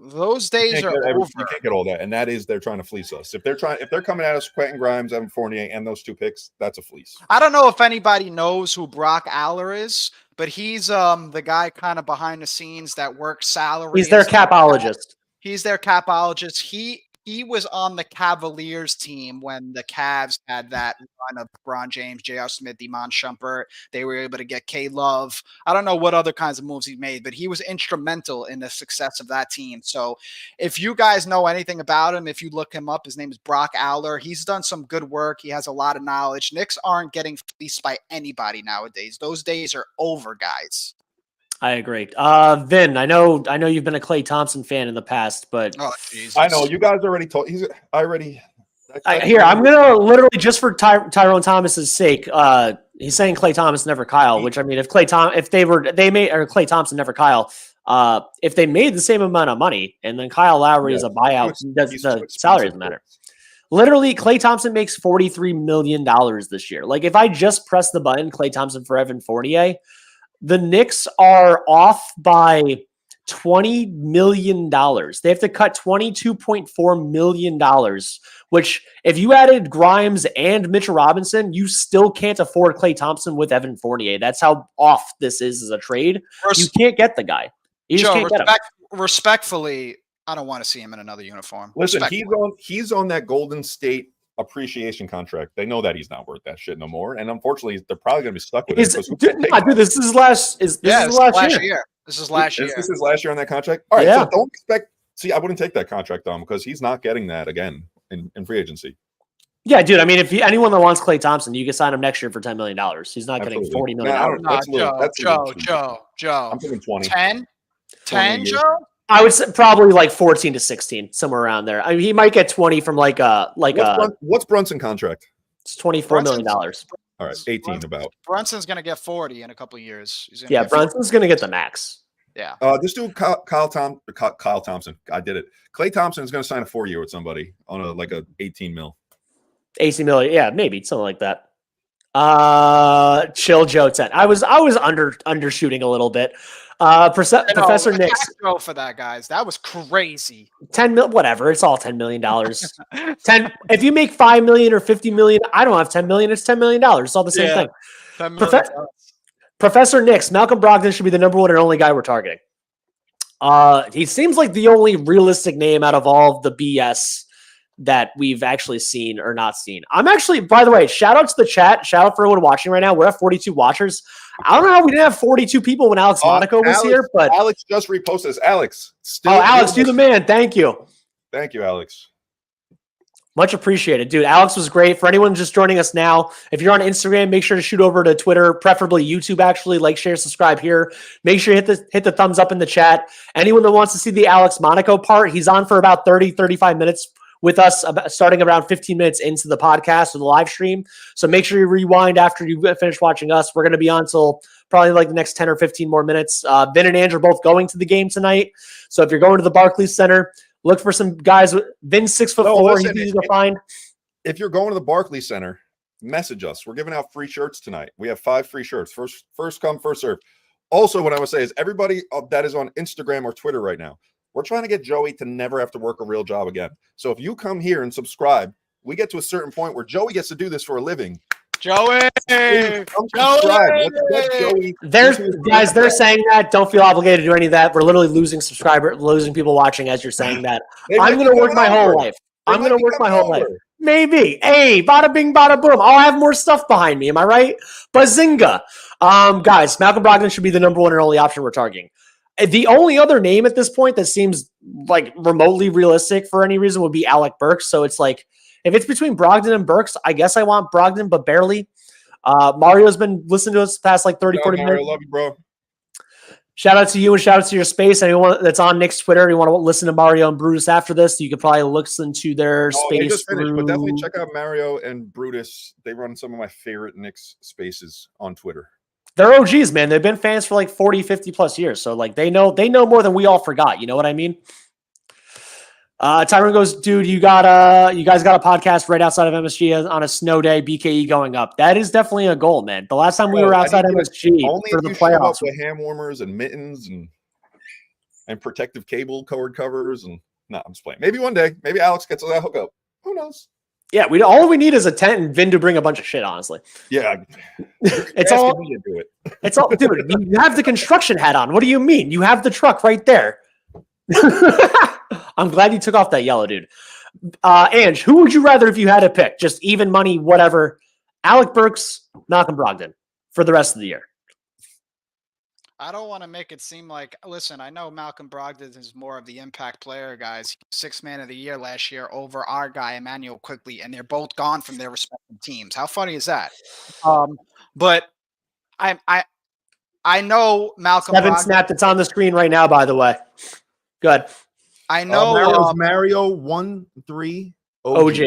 Those days are over. You can't get all that, and that is they're trying to fleece us. If they're coming at us, Quentin Grimes, Evan Fournier, and those 2 picks, that's a fleece. I don't know if anybody knows who Brock Aller is, but he's the guy kind of behind the scenes that works salaries. He's their capologist. He's their capologist. He was on the Cavaliers team when the Cavs had that run of LeBron James, J.R. Smith, Iman Shumpert. They were able to get K-Love. I don't know what other kinds of moves he made, but he was instrumental in the success of that team. So if you guys know anything about him, if you look him up, his name is Brock Aller. He's done some good work. He has a lot of knowledge. Knicks aren't getting fleeced by anybody nowadays. Those days are over, guys. I agree. Vin, I know you've been a Klay Thompson fan in the past, but I know you guys already told. I'm gonna literally just for Tyrone Thomas's sake. He's saying Klay Thomas never Kyle, which I mean, if Klay Thompson never Kyle. If they made the same amount of money and then Kyle Lowry is a buyout, the salary doesn't matter. Literally, Klay Thompson makes $43 million this year. Like, if I just press the button, Klay Thompson for Evan Fournier, the Knicks are off by $20 million. They have to cut $22.4 million, which if you added Grimes and Mitchell Robinson, you still can't afford Klay Thompson with Evan Fournier. That's how off this is as a trade. You can't get the guy. You just can't get him. Respectfully, I don't want to see him in another uniform. Listen, he's on that Golden State appreciation contract. They know that he's not worth that shit no more, and unfortunately, they're probably going to be stuck with it. Dude, this is last. This is last year. This is last year. This is last year on that contract. All right, so don't expect. See, I wouldn't take that contract on because he's not getting that again in free agency. Yeah, dude. I mean, if anyone that wants Klay Thompson, you can sign him next year for $10 million. He's not getting $40 million. Joe. I'm thinking 20. 10, Joe. I would say probably like 14 to 16, somewhere around there. I mean, he might get 20 from what's Brunson contract? It's $24 million. All right, 18 about. Brunson's going to get 40 in a couple of years. Brunson's going to get the max. Yeah. This dude, Kyle Thompson. I did it. Klay Thompson is going to sign a 4-year with somebody on a 18 mil. 18 million. Yeah, maybe something like that. Chill Joe 10. I was undershooting a little bit. Professor Knicks. Go for that, guys. That was crazy. 10 mil, whatever. It's all $10 million. 10. If you make 5 million or 50 million, I don't have 10 million. It's $10 million. It's all the same thing. Professor Knicks, Malcolm Brogdon should be the number one and only guy we're targeting. He seems like the only realistic name out of all of the BS that we've actually seen or not seen. I'm actually, by the way, shout out to the chat. Shout out for everyone watching right now. We're at 42 watchers. I don't know how we didn't have 42 people when Alex Monaco was here, but Alex just reposted this. Alex. Alex, you the man. Thank you. Thank you, Alex. Much appreciated, dude. Alex was great. For anyone just joining us now, if you're on Instagram, make sure to shoot over to Twitter, preferably YouTube, actually. Like, share, subscribe here. Make sure you hit the thumbs up in the chat. Anyone that wants to see the Alex Monaco part, he's on for about 35 minutes with us, starting around 15 minutes into the podcast or the live stream. So make sure you rewind after you finish watching us. We're going to be on till probably like the next 10 or 15 more minutes. Vin and Andrew are both going to the game tonight. So if you're going to the Barclays Center, look for some guys. Vin's 6'4". He's easy to find. If you're going to the Barclays Center, message us. We're giving out free shirts tonight. We have 5 free shirts. First come, first serve. Also, what I would say is everybody that is on Instagram or Twitter right now, we're trying to get Joey to never have to work a real job again. So if you come here and subscribe, we get to a certain point where Joey gets to do this for a living. Joey! Joey! They're saying that. Don't feel obligated to do any of that. We're literally losing people watching as you're saying that. I'm going to work my whole life. Maybe. Hey, bada bing, bada boom. I'll have more stuff behind me. Am I right? Bazinga. Guys, Malcolm Brogdon should be the number one and only option we're targeting. The only other name at this point that seems like remotely realistic for any reason would be Alec Burks. So it's like, if it's between Brogdon and Burks, I guess I want Brogdon, but barely. Mario's been listening to us the past like 30, 40 minutes. I love you, bro. Shout out to you and shout out to your space. Anyone that's on Knicks Twitter, you want to listen to Mario and Brutus after this, you could probably listen to their space. They just finished, but definitely check out Mario and Brutus. They run some of my favorite Knicks spaces on Twitter. They're OGs, man. They've been fans for like 40, 50 plus years. So like they know more than we all forgot. You know what I mean? Tyrone goes, dude, you guys got a podcast right outside of MSG on a snow day, BKE going up. That is definitely a goal, man. The last time we were outside MSG for the playoffs with hand warmers and mittens and protective cable cord covers and no, I'm just playing. Maybe one day, maybe Alex gets that hookup. Who knows? Yeah, all we need is a tent and Vin to bring a bunch of shit, honestly. Yeah. It's all me to do it. It's all, dude, you have the construction hat on. What do you mean? You have the truck right there. I'm glad you took off that yellow, dude. Ange, who would you rather if you had to pick? Just even money, whatever. Alec Burks, Malcolm Brogdon for the rest of the year. I don't want to make it seem like, listen, I know Malcolm Brogdon is more of the impact player, guys. 6th man of the year last year over our guy, Emmanuel Quickly, and they're both gone from their respective teams. How funny is that? But I know Malcolm Brogdon snapped. It's on the screen right now, by the way. Good. I know Mario 1-3 OG.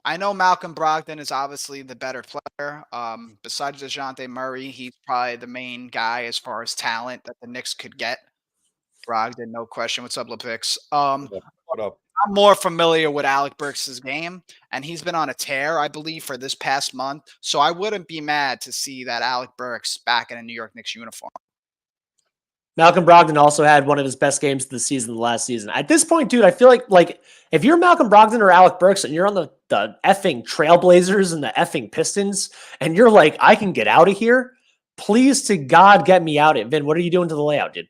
I know Malcolm Brogdon is obviously the better player. Besides DeJounte Murray, he's probably the main guy as far as talent that the Knicks could get. Brogdon, no question. What's up, LePix? What up? I'm more familiar with Alec Burks' game, and he's been on a tear, I believe, for this past month. So I wouldn't be mad to see that Alec Burks back in a New York Knicks uniform. Malcolm Brogdon also had one of his best games of the season last season. At this point, dude, I feel like if you're Malcolm Brogdon or Alec Burks and you're on the effing Trailblazers and the effing Pistons, and you're like, I can get out of here, please to God get me out of it. Vin, what are you doing to the layout, dude?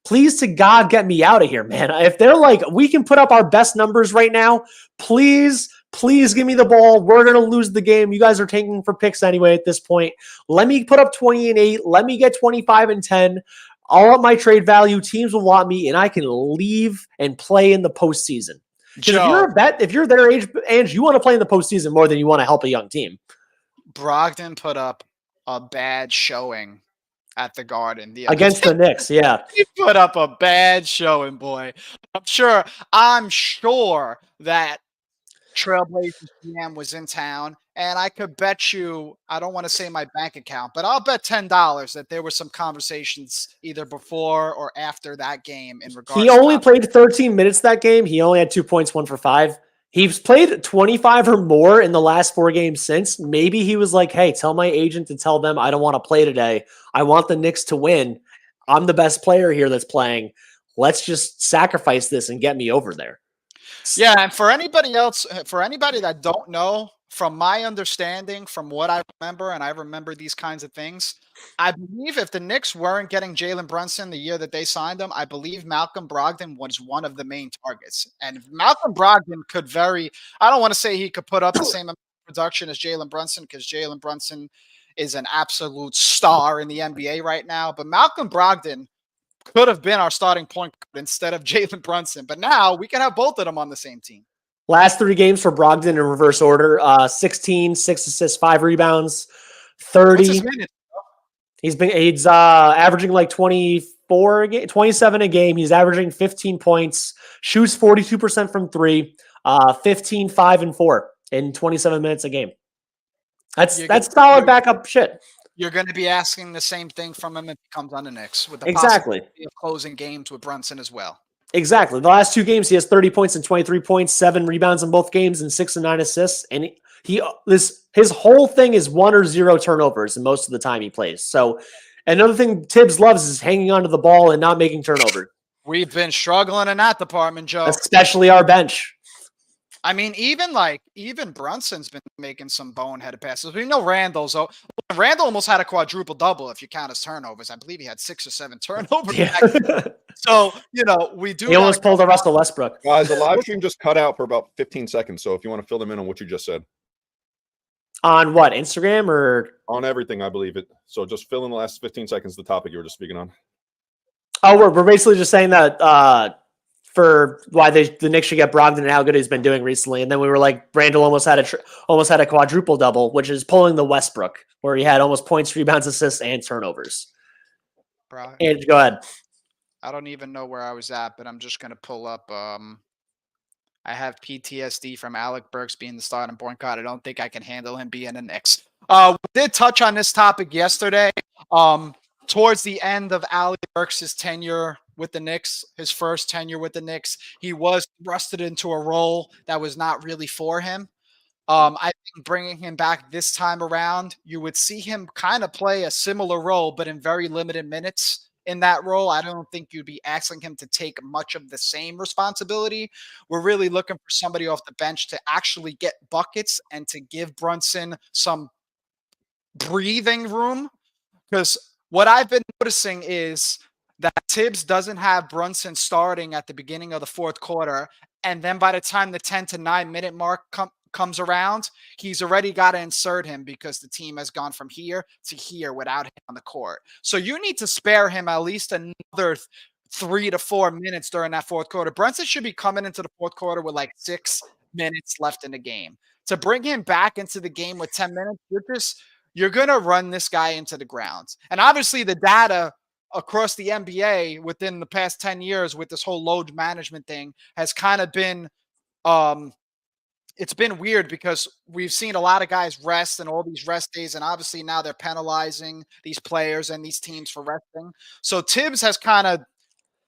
Please to God get me out of here, man. If they're like, we can put up our best numbers right now, please give me the ball. We're going to lose the game. You guys are taking for picks anyway at this point. Let me put up 20 and 8. Let me get 25 and 10. All up my trade value. Teams will want me, and I can leave and play in the postseason. Because if you're their age, Ange, you want to play in the postseason more than you want to help a young team. Brogdon put up a bad showing at the Garden against the Knicks. Yeah, he put up a bad showing, boy. I'm sure that Trailblazers GM was in town, and I could bet you, I don't want to say my bank account, but I'll bet $10 that there were some conversations either before or after that game in regards. He only played 13 minutes that game. He only had 2 points, 1 for 5. He's played 25 or more in the last 4 games since. Maybe he was like, hey, tell my agent to tell them I don't want to play today. I want the Knicks to win. I'm the best player here that's playing. Let's just sacrifice this and get me over there. Yeah, and for anybody else, for anybody that don't know, from my understanding, from what I remember, and I remember these kinds of things, I believe if the Knicks weren't getting Jalen Brunson the year that they signed him, I believe Malcolm Brogdon was one of the main targets. And Malcolm Brogdon could I don't want to say he could put up the same amount of production as Jalen Brunson, because Jalen Brunson is an absolute star in the NBA right now. But Malcolm Brogdon could have been our starting point guard instead of Jalen Brunson. But now we can have both of them on the same team. Last 3 games for Brogdon in reverse order: 16, 6 assists, 5 rebounds, 30. What's his minutes? He's averaging like 24 a game, 27 a game. He's averaging 15 points, shoots 42% from 3, 15, 5, and 4 in 27 minutes a game. That's solid backup shit. You're going to be asking the same thing from him if he comes on the Knicks, with the exactly possibility of closing games with Brunson as well. Exactly. The last 2 games, he has 30 points and 23 points, 7 rebounds in both games, and 6 and 9 assists. And his whole thing is 1 or 0 turnovers, and most of the time he plays. So another thing Tibbs loves is hanging onto the ball and not making turnovers. We've been struggling in that department, Joe. Especially our bench. I mean, even Brunson's been making some boneheaded passes. We know Randall almost had a quadruple double if you count his turnovers. I believe he had 6 or 7 turnovers. Yeah. So, we do. He almost pulled a Russell Westbrook. Guys, the live stream just cut out for about 15 seconds. So if you want to fill them in on what you just said. On what, Instagram or? On everything, I believe it. So just fill in the last 15 seconds, the topic you were just speaking on. Oh, we're basically just saying that for why the Knicks should get Brogdon and how good he's been doing recently. And then we were like, Randall almost had a quadruple double, which is pulling the Westbrook, where he had almost points, rebounds, assists, and turnovers. Bro, And go ahead. I don't even know where I was at, but I'm just going to pull up. I have PTSD from Alec Burks being the starting point guard. I don't think I can handle him being a Knicks. We did touch on this topic yesterday. Towards the end of Alec Burks' tenure with the Knicks, his first tenure with the Knicks, he was thrusted into a role that was not really for him. I think bringing him back this time around, you would see him kind of play a similar role, but in very limited minutes in that role. I don't think you'd be asking him to take much of the same responsibility. We're really looking for somebody off the bench to actually get buckets and to give Brunson some breathing room, because what I've been noticing is that Tibbs doesn't have Brunson starting at the beginning of the fourth quarter, and then by the time the 10 to 9 minute mark comes around, he's already got to insert him because the team has gone from here to here without him on the court. So you need to spare him at least another 3 to 4 minutes during that fourth quarter. Brunson should be coming into the fourth quarter with like 6 minutes left in the game. To bring him back into the game with 10 minutes, you're going to run this guy into the ground. And obviously the data across the NBA within the past 10 years with this whole load management thing has kind of been, it's been weird because we've seen a lot of guys rest and all these rest days. And obviously now they're penalizing these players and these teams for resting. So Tibbs has kind of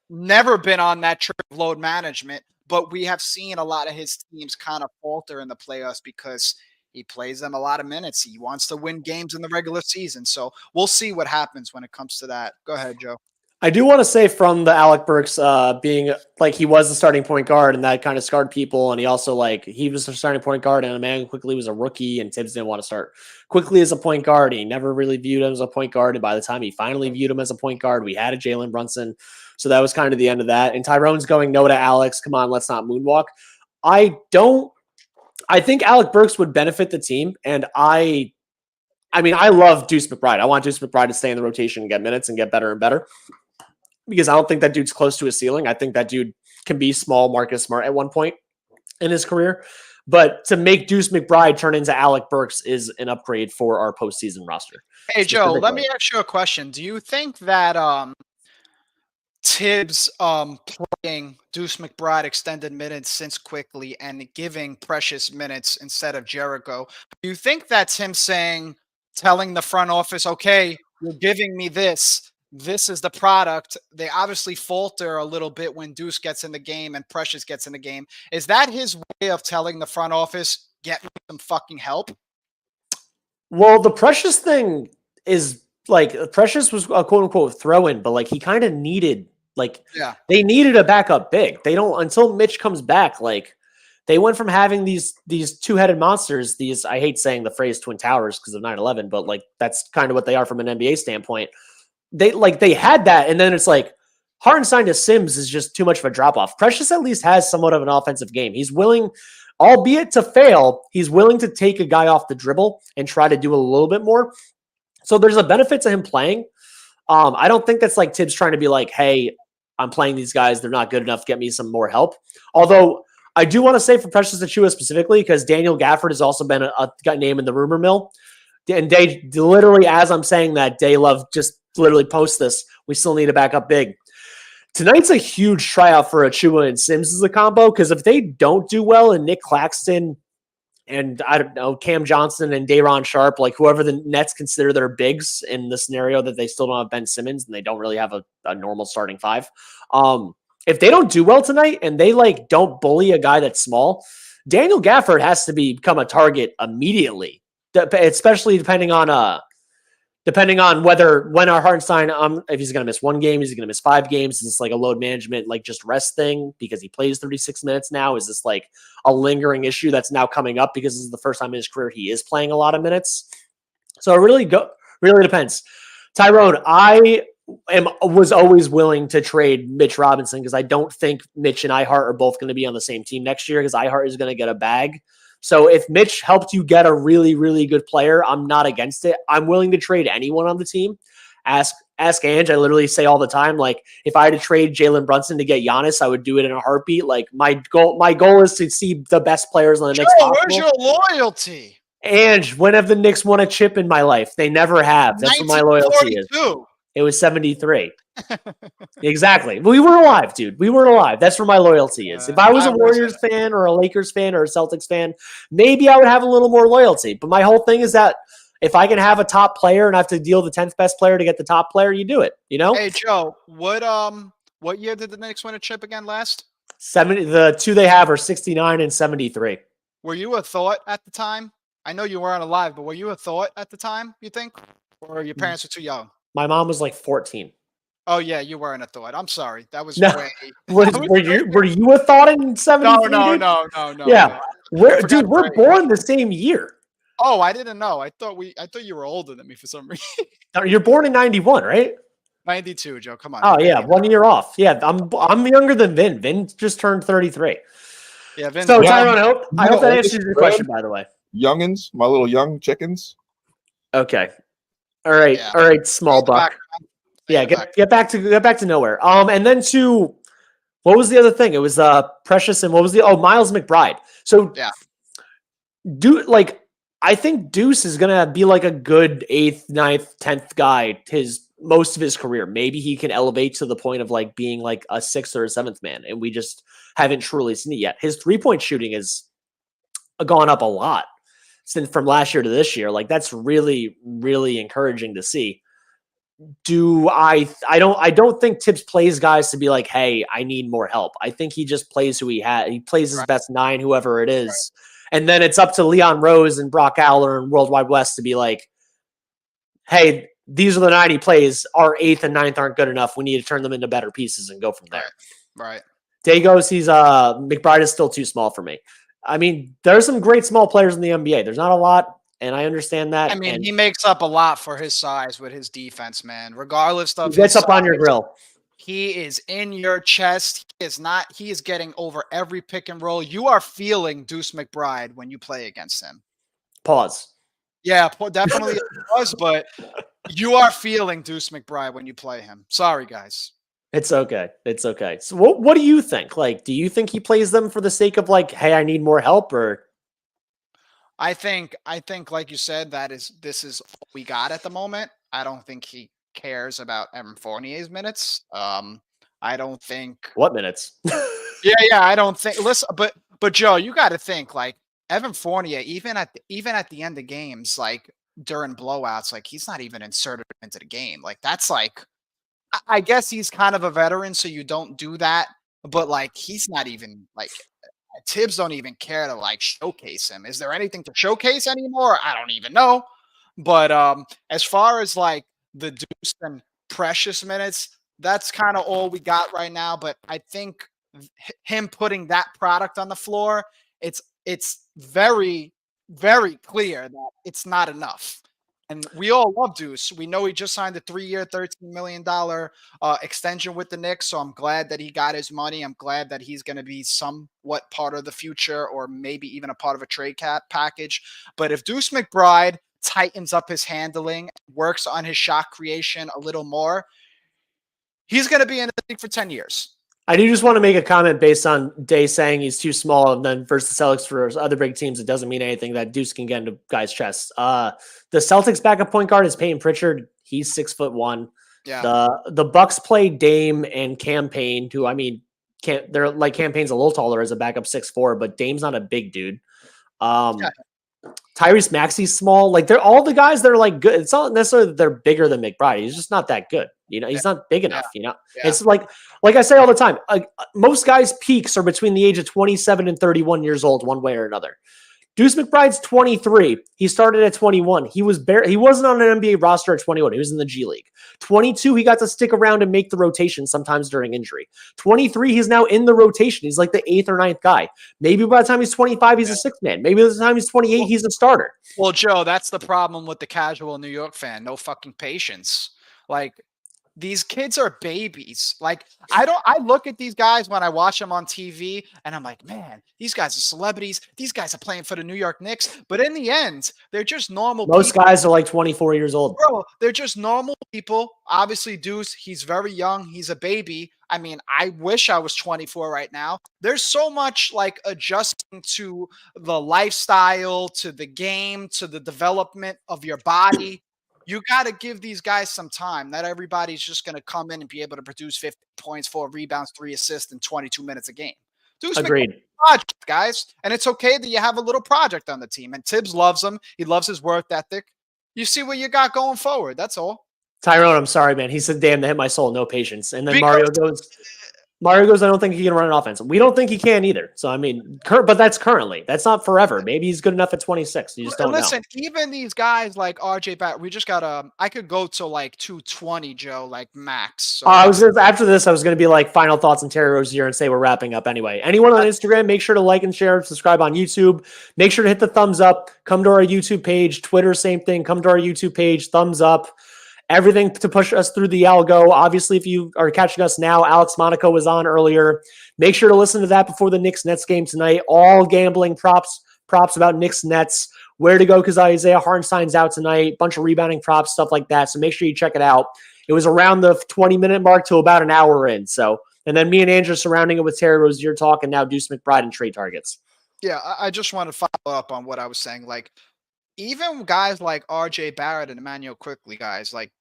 never been on that trip of load management, but we have seen a lot of his teams kind of falter in the playoffs because he plays them a lot of minutes. He wants to win games in the regular season. So we'll see what happens when it comes to that. Go ahead, Joe. I do want to say from the Alec Burks being like he was the starting point guard and that kind of scarred people. And he also he was the starting point guard and Emmanuel Quickly was a rookie and Tibbs didn't want to start Quickly as a point guard. He never really viewed him as a point guard. And by the time he finally viewed him as a point guard, we had a Jalen Brunson. So that was kind of the end of that. And Tyrone's going no to Alex. Come on, let's not moonwalk. I think Alec Burks would benefit the team. And I love Deuce McBride. I want Deuce McBride to stay in the rotation and get minutes and get better and better. Because I don't think that dude's close to his ceiling. I think that dude can be small Marcus Smart at one point in his career. But to make Deuce McBride turn into Alec Burks is an upgrade for our postseason roster. Hey, Joe, let me ask you a question. Do you think that Tibbs playing Deuce McBride extended minutes since Quickly and giving Precious minutes instead of Jericho, do you think that's him telling the front office, okay, you're giving me this. This is the product. They obviously falter a little bit when Deuce gets in the game and Precious gets in the game. Is that his way of telling the front office, get me some fucking help? Well, the Precious thing is Precious was a quote unquote throw in, but he kind of needed, they needed a backup big. They don't, until Mitch comes back, they went from having these two-headed monsters, I hate saying the phrase Twin Towers because of 9/11, but that's kind of what they are from an NBA standpoint. They had that, and then it's Hartenstein to Sims is just too much of a drop-off. Precious at least has somewhat of an offensive game. He's willing, albeit to fail, he's willing to take a guy off the dribble and try to do a little bit more. So there's a benefit to him playing. I don't think that's Tibbs trying to be hey, I'm playing these guys. They're not good enough. Get me some more help. Although I do want to say for Precious Achiuwa specifically, because Daniel Gafford has also been a name in the rumor mill. And they literally, as I'm saying that, Day Love just literally post this. We still need a backup big. Tonight's a huge tryout for Achiuwa and Sims as a combo, because if they don't do well and Nick Claxton and I don't know, Cam Johnson and Day'Ron Sharp, whoever the Nets consider their bigs in the scenario that they still don't have Ben Simmons and they don't really have a normal starting five. If they don't do well tonight and they don't bully a guy that's small, Daniel Gafford has to become a target immediately, especially depending on when our Hartenstein, if he's going to miss one game, is he going to miss 5 games? Is this a load management, just rest thing because he plays 36 minutes now? Is this a lingering issue that's now coming up because this is the first time in his career he is playing a lot of minutes? So it really depends. Tyrone, I was always willing to trade Mitch Robinson because I don't think Mitch and Ihart are both going to be on the same team next year because Ihart is going to get a bag. So if Mitch helped you get a really, really good player, I'm not against it. I'm willing to trade anyone on the team. Ask Ange. I literally say all the time, if I had to trade Jalen Brunson to get Giannis, I would do it in a heartbeat. My goal is to see the best players on the Knicks. Where's your loyalty? Ange, when have the Knicks won a chip in my life? They never have. That's what my loyalty is. It was 73. Exactly. We weren't alive, dude. We weren't alive. That's where my loyalty is. If I was a Warriors fan or a Lakers fan or a Celtics fan, maybe I would have a little more loyalty. But my whole thing is that if I can have a top player and I have to deal the 10th best player to get the top player, you do it. Hey, Joe, what year did the Knicks win a chip again last? 70. The two they have are 69 and 73. Were you a thought at the time? I know you weren't alive, but were you a thought at the time, you think? Or your parents were too young? My mom was 14. Oh yeah, you weren't a thought. I'm sorry. That was no. Were you a thought in 73? No. Yeah. Dude, we're born the same year. Oh, I didn't know. I thought you were older than me for some reason. You're born in 91, right? 92, Joe. Come on. Oh yeah, 1 year off. Yeah, I'm younger than Vin. Vin just turned 33. Yeah, Vin. So Tyrone, I hope that answers your question, by the way. Youngins, my little young chickens. Okay. All right. Yeah. All right, small buck. Yeah, get back to nowhere. And then what was the other thing? It was Precious and what was Miles McBride. So yeah. I think Deuce is gonna be a good 8th, 9th, 10th guy most of his career. Maybe he can elevate to the point of being a 6th or a 7th man, and we just haven't truly seen it yet. His 3-point shooting has gone up a lot since from last year to this year. That's really, really encouraging to see. I don't think Tibbs plays guys to be like, hey, I need more help. I think he just plays who he had. He plays his best 9, whoever it is. And then it's up to Leon Rose and Brock Aller and Worldwide West to be like, hey, these are the 9 he plays. Our 8th and 9th aren't good enough. We need to turn them into better pieces and go from there. Right. Dagos, McBride is still too small for me. I mean, there's some great small players in the NBA. There's not a lot, and I understand that. I mean, he makes up a lot for his size with his defense, man. Regardless of he gets his up on your size, grill. he is in your chest. He is getting over every pick and roll. You are feeling Deuce McBride when you play against him. Pause. Yeah, definitely was, but you are feeling Deuce McBride when you play him. Sorry, guys. It's okay. It's okay. So what do you think? Like, do you think he plays them for the sake of like, hey, I need more help, or? I think, like you said, this is what we got at the moment. I don't think he cares about Evan Fournier's minutes. I don't think What minutes? yeah. I don't think. Listen, but Joe, you got to think like Evan Fournier, even at the end of games, like during blowouts, like he's not even inserted into the game. Like that's like, I guess he's kind of a veteran, so you don't do that. But like he's not even like. Tibbs don't even care to like showcase him. Is there anything to showcase anymore? I don't even know. But as far as like the Deuce and Precious minutes, that's kind of all we got right now. But I think him putting that product on the floor, it's very, very clear that it's not enough. And we all love Deuce. We know he just signed a 3-year, $13 million extension with the Knicks. So I'm glad that he got his money. I'm glad that he's going to be somewhat part of the future or maybe even a part of a trade package. But if Deuce McBride tightens up his handling, works on his shot creation a little more, he's going to be in the league for 10 years. I do just want to make a comment based on Day saying he's too small, and then versus the Celtics for other big teams, it doesn't mean anything that Deuce can get into guys' chests. The Celtics backup point guard is Payton Pritchard. He's 6'1". Yeah. The Bucks play Dame and Campaign, who I mean, they're like Campaign's a little taller as a backup 6'4", but Dame's not a big dude. Tyrese Maxey's small. Like they're all the guys that are like good. It's not necessarily that they're bigger than McBride. He's just not that good. You know, he's not big enough. You know, it's like I say all the time. Most guys' peaks are between the age of 27 and 31 years old, one way or another. Deuce McBride's 23. He started at 21. He wasn't on an NBA roster at 21. He was in the G League. 22, he got to stick around and make the rotation sometimes during injury. 23, he's now in the rotation. He's like the 8th or 9th guy. Maybe by the time he's 25, he's a 6th man. Maybe by the time he's 28, he's a starter. Well, Joe, that's the problem with the casual New York fan. No fucking patience. Like, these kids are babies. Like, I look at these guys when I watch them on TV and I'm like, man, these guys are celebrities. These guys are playing for the New York Knicks. But in the end, they're just normal Most people. guys are like 24 years old. Bro, they're just normal people. Obviously, Deuce, he's very young. He's a baby. I mean, I wish I was 24 right now. There's so much like adjusting to the lifestyle, to the game, to the development of your body. You got to give these guys some time. Not everybody's just going to come in and be able to produce 50 points, 4 rebounds, 3 assists in 22 minutes a game. Deuce Agreed. Project, guys. And it's okay that you have a little project on the team. And Tibbs loves him. He loves his work ethic. You see what you got going forward. That's all. Tyrone, I'm sorry, man. He said, damn, they hit my soul. No patience. And then Mario goes, I don't think he can run an offense. We don't think he can either. So, I mean, but that's currently. That's not forever. Maybe he's good enough at 26. You just don't know. Listen, even these guys like RJ Barrett, we just got I could go to like 220, Joe, like max. So after this, I was going to be like final thoughts on Terry Rozier and say we're wrapping up anyway. Anyone on Instagram, make sure to like and share, subscribe on YouTube. Make sure to hit the thumbs up. Come to our YouTube page. Twitter, same thing. Come to our YouTube page. Thumbs up. Everything to push us through the algo. Obviously, if you are catching us now, Alex Monaco was on earlier. Make sure to listen to that before the Knicks-Nets game tonight. All gambling props about Knicks-Nets. Where to go because Isaiah Hartenstein's out tonight. Bunch of rebounding props, stuff like that. So make sure you check it out. It was around the 20-minute mark to about an hour in. So, and then me and Andrew surrounding it with Terry Rozier talk and now Deuce McBride and trade targets. Yeah, I just want to follow up on what I was saying. Like, even guys like RJ Barrett and Emmanuel Quickly, guys, like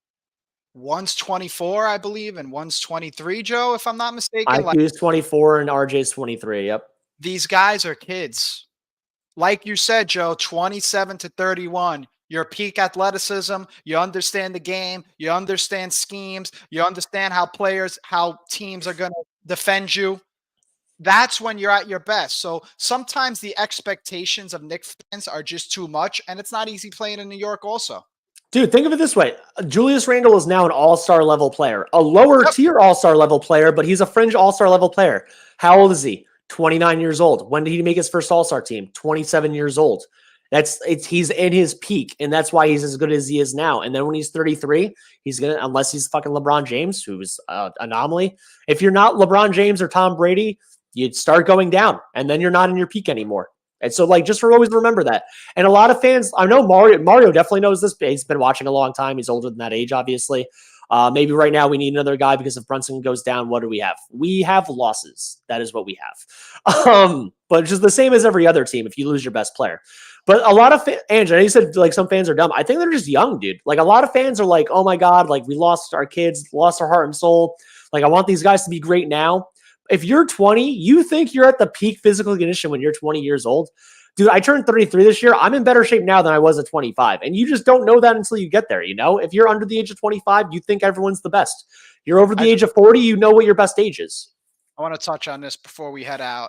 one's 24, I believe, and one's 23, Joe, if I'm not mistaken. IQ's 24 and RJ's 23. Yep. These guys are kids. Like you said, Joe, 27 to 31. your peak athleticism, you understand the game, you understand schemes, you understand how teams are going to defend you. That's when you're at your best. So sometimes the expectations of Knicks fans are just too much, and it's not easy playing in New York also. Dude, think of it this way. Julius Randle is now an all-star level player, a lower tier all-star level player, but he's a fringe all-star level player. How old is he? 29 years old. When did he make his first all-star team? 27 years old. He's in his peak, and that's why he's as good as he is now. And then when he's 33, he's gonna, unless he's fucking LeBron James, who's an anomaly. If you're not LeBron James or Tom Brady, you'd start going down, and then you're not in your peak anymore. And so, like, just always remember that. And a lot of fans, I know Mario definitely knows this. He's been watching a long time. He's older than that age, obviously. Maybe right now we need another guy because if Brunson goes down, what do we have? We have losses. That is what we have. But just the same as every other team if you lose your best player. But a lot of Ange, I know you said like some fans are dumb. I think they're just young, dude. Like a lot of fans are like, oh my God, like we lost our kids, lost our heart and soul. Like I want these guys to be great now. If you're 20, you think you're at the peak physical condition when you're 20 years old. Dude, I turned 33 this year. I'm in better shape now than I was at 25. And you just don't know that until you get there, you know? If you're under the age of 25, you think everyone's the best. You're over the age of 40, you know what your best age is. I want to touch on this before we head out.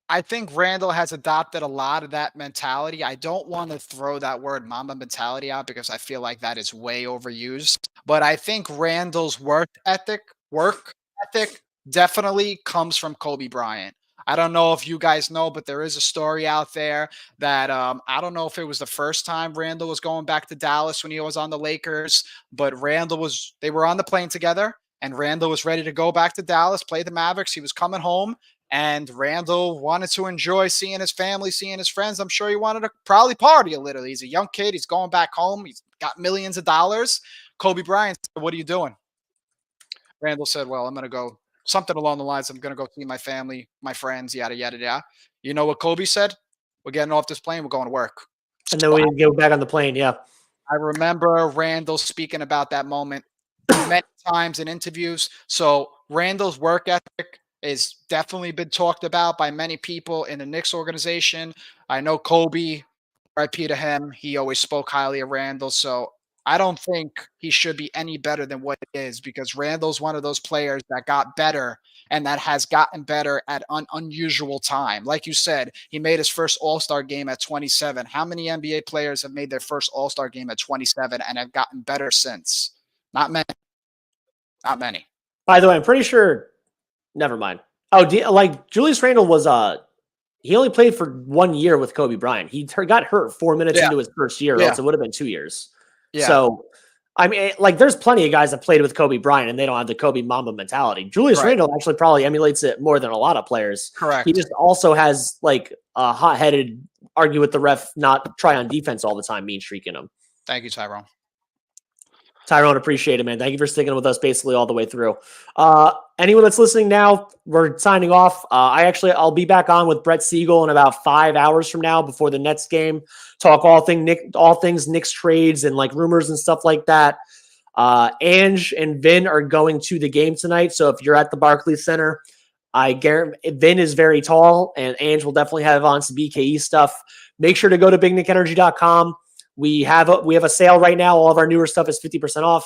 I think Randle has adopted a lot of that mentality. I don't want to throw that word mama mentality out because I feel like that is way overused. But I think Randle's work ethic definitely comes from Kobe Bryant. I don't know if you guys know, but there is a story out there that I don't know if it was the first time Randle was going back to Dallas when he was on the Lakers, but they were on the plane together and Randle was ready to go back to Dallas, play the Mavericks. He was coming home and Randle wanted to enjoy seeing his family, seeing his friends. I'm sure he wanted to probably party a little. He's a young kid. He's going back home. He's got millions of dollars. Kobe Bryant said, "What are you doing?" Randle said, "Well, I'm going to go." Something along the lines, I'm going to go see my family, my friends, yada, yada, yada. You know what Kobe said? We're getting off this plane. We're going to work. And then we go back on the plane, yeah. I remember Randle speaking about that moment many times in interviews. So Randle's work ethic is definitely been talked about by many people in the Knicks organization. I know Kobe, RIP to him, he always spoke highly of Randle. So I don't think he should be any better than what he is because Randle's one of those players that got better and that has gotten better at an unusual time. Like you said, he made his first All-Star game at 27. How many NBA players have made their first All-Star game at 27 and have gotten better since? Not many. Not many. By the way, I'm pretty sure. Never mind. Oh, like Julius Randle was he only played for 1 year with Kobe Bryant. He got hurt 4 minutes into his first year, else it would have been 2 years. Yeah. So, I mean, like, there's plenty of guys that played with Kobe Bryant and they don't have the Kobe Mamba mentality. Julius Randle actually probably emulates it more than a lot of players. Correct. He just also has like a hot-headed, argue with the ref, not try on defense all the time, mean streak in him. Thank you, Tyrone. Tyrone, appreciate it, man. Thank you for sticking with us basically all the way through. Anyone that's listening now, we're signing off. I'll be back on with Brett Siegel in about 5 hours from now before the Nets game. Talk all things Knicks trades and like rumors and stuff like that. Ange and Vin are going to the game tonight. So if you're at the Barclays Center, I guarantee Vin is very tall and Ange will definitely have on some BKE stuff. Make sure to go to bignickenergy.com. We have a sale right now. All of our newer stuff is 50% off.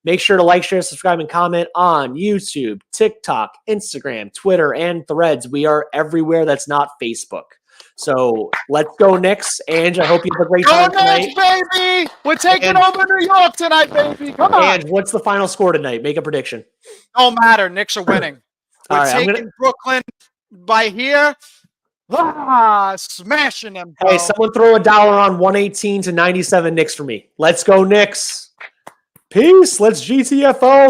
Make sure to like, share, subscribe, and comment on YouTube, TikTok, Instagram, Twitter, and Threads. We are everywhere that's not Facebook. So let's go Knicks. Ange, I hope you have a great time tonight. Go Knicks, baby! We're taking over New York tonight, baby. Come on. Ange, what's the final score tonight? Make a prediction. Don't matter. Knicks are winning. We're taking Brooklyn by here. Smashing them, bro. Hey, someone throw $1 on 118 to 97 Knicks for me. Let's go Knicks. Peace. Let's GTFO.